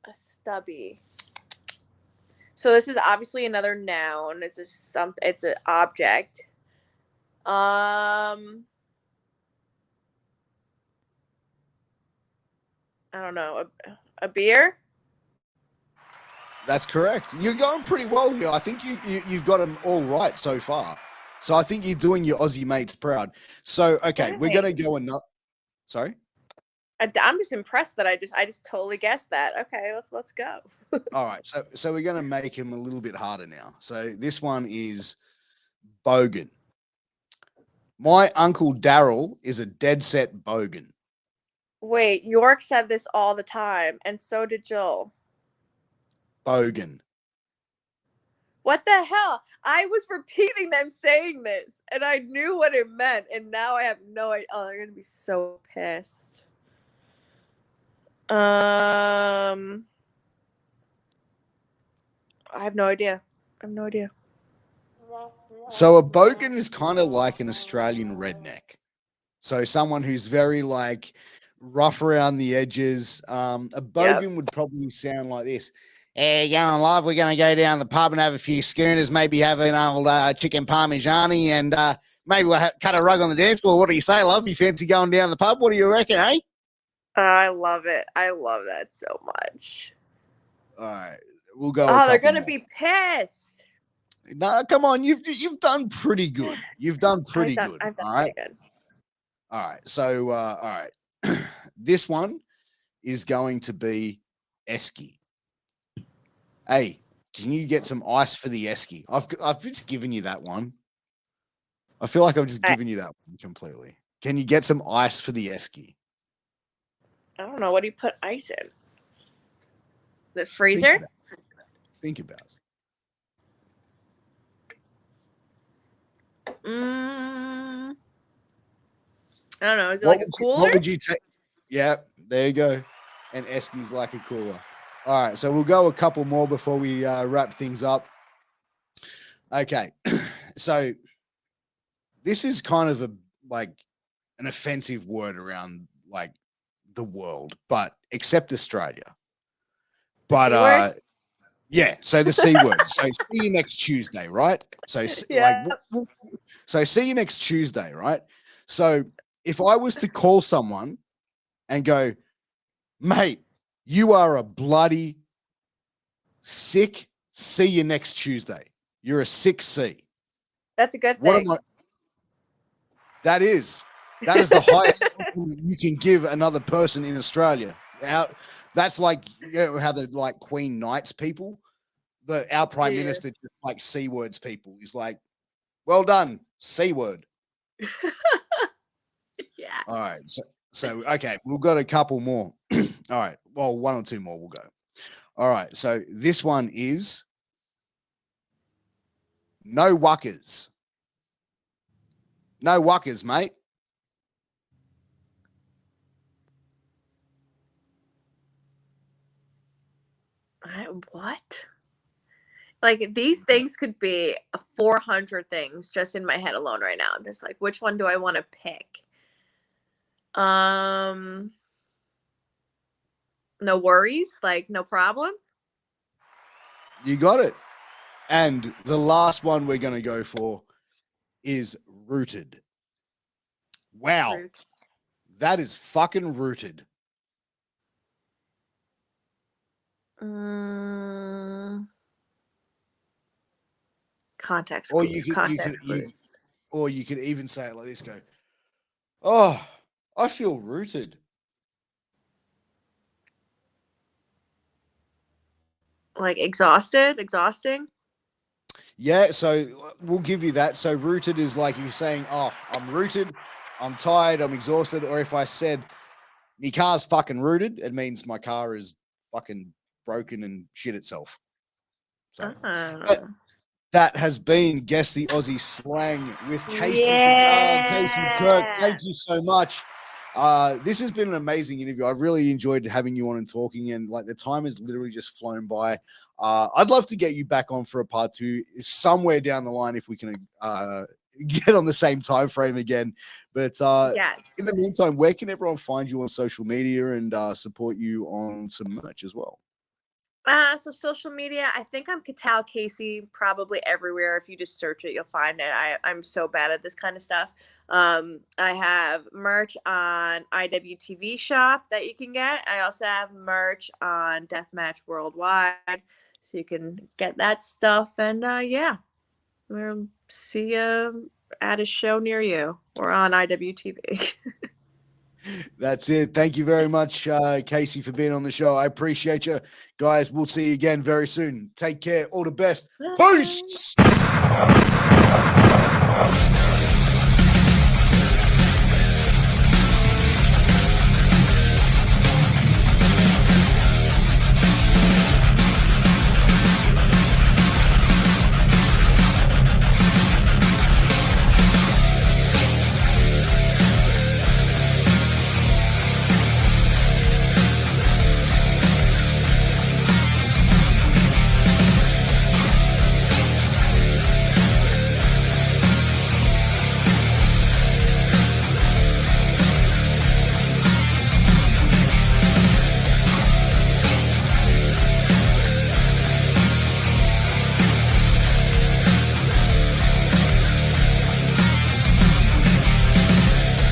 A stubby. So this is obviously another noun. It's an object. I don't know. A beer? That's correct. You're going pretty well here. I think you've got them all right so far. So I think you're doing your Aussie mates proud. So okay, we're gonna go another. Sorry. I'm just impressed that I just totally guessed that. Okay, let's go. All right. So we're gonna make him a little bit harder now. So this one is bogan. My uncle Daryl is a dead set bogan. Wait, York said this all the time, and so did Joel. Bogan. What the hell? I was repeating them saying this, and I knew what it meant, and now I have no idea. Oh, they're gonna be so pissed. I have no idea. So a bogan is kind of like an Australian redneck. So someone who's very like rough around the edges. A bogan would probably sound like this. Hey, going live, we're going to go down the pub and have a few schooners, maybe have an old chicken parmigiani, and maybe we'll cut a rug on the dance floor. What do you say, love? You fancy going down the pub? What do you reckon, eh? I love it. I love that so much. All right. We'll go. Oh, they're going to be pissed. No, come on. You've done pretty good. You've done pretty good. I've done all right. pretty good. All right. So, all right. This one is going to be Esky. Hey, can you get some ice for the Esky? I've just given you that one. I feel like I've just given you that one completely. Can you get some ice for the Esky? I don't know. What do you put ice in? The freezer? Think about it. I don't know. Is it like a cooler? What would you take? Yeah, there you go. And Esky's like a cooler. All right, so we'll go a couple more before we wrap things up. Okay, so this is kind of an offensive word around like the world, but except Australia. But yeah, so the C word. So see you next Tuesday, right? So so see you next Tuesday, right? So if I was to call someone and go, mate, you are a bloody sick. See you next Tuesday. You're a sick C. That's a good thing. That is the highest compliment you can give another person in Australia. That's like how the like Queen knights people. Our prime minister just like C words people. He's like, well done, C word. Yeah. All right. So okay, we've got a couple more. All right. Well, one or two more will go. All right. So this one is no wuckers. No wuckers, mate. What? Like these things could be 400 things just in my head alone right now. I'm just like, which one do I want to pick? No worries, like no problem. You got it. And the last one we're going to go for is rooted. Wow. That is fucking rooted. Context. Or you could even say it like this, go, oh, I feel rooted. Like exhausting. Yeah, so we'll give you that. So rooted is like if you're saying, oh, I'm rooted, I'm tired, I'm exhausted. Or if I said, my car's fucking rooted, it means my car is fucking broken and shit itself. So that has been Guess the Aussie Slang with Kasey Catal and Kasey Kirk. Thank you so much. This has been an amazing interview. I've really enjoyed having you on and talking, and like the time has literally just flown by. I'd love to get you back on for a part 2 somewhere down the line if we can get on the same time frame again. But yes. In the meantime, where can everyone find you on social media and support you on some merch as well? So social media, I think I'm Catal Kasey probably everywhere. If you just search it, you'll find it. I'm so bad at this kind of stuff. I have merch on IWTV shop that you can get. I also have merch on Deathmatch Worldwide, so you can get that stuff. And yeah, we'll see you at a show near you or on IWTV. That's it. Thank you very much, Kasey, for being on the show. I appreciate you. Guys, we'll see you again very soon. Take care. All the best. Peace.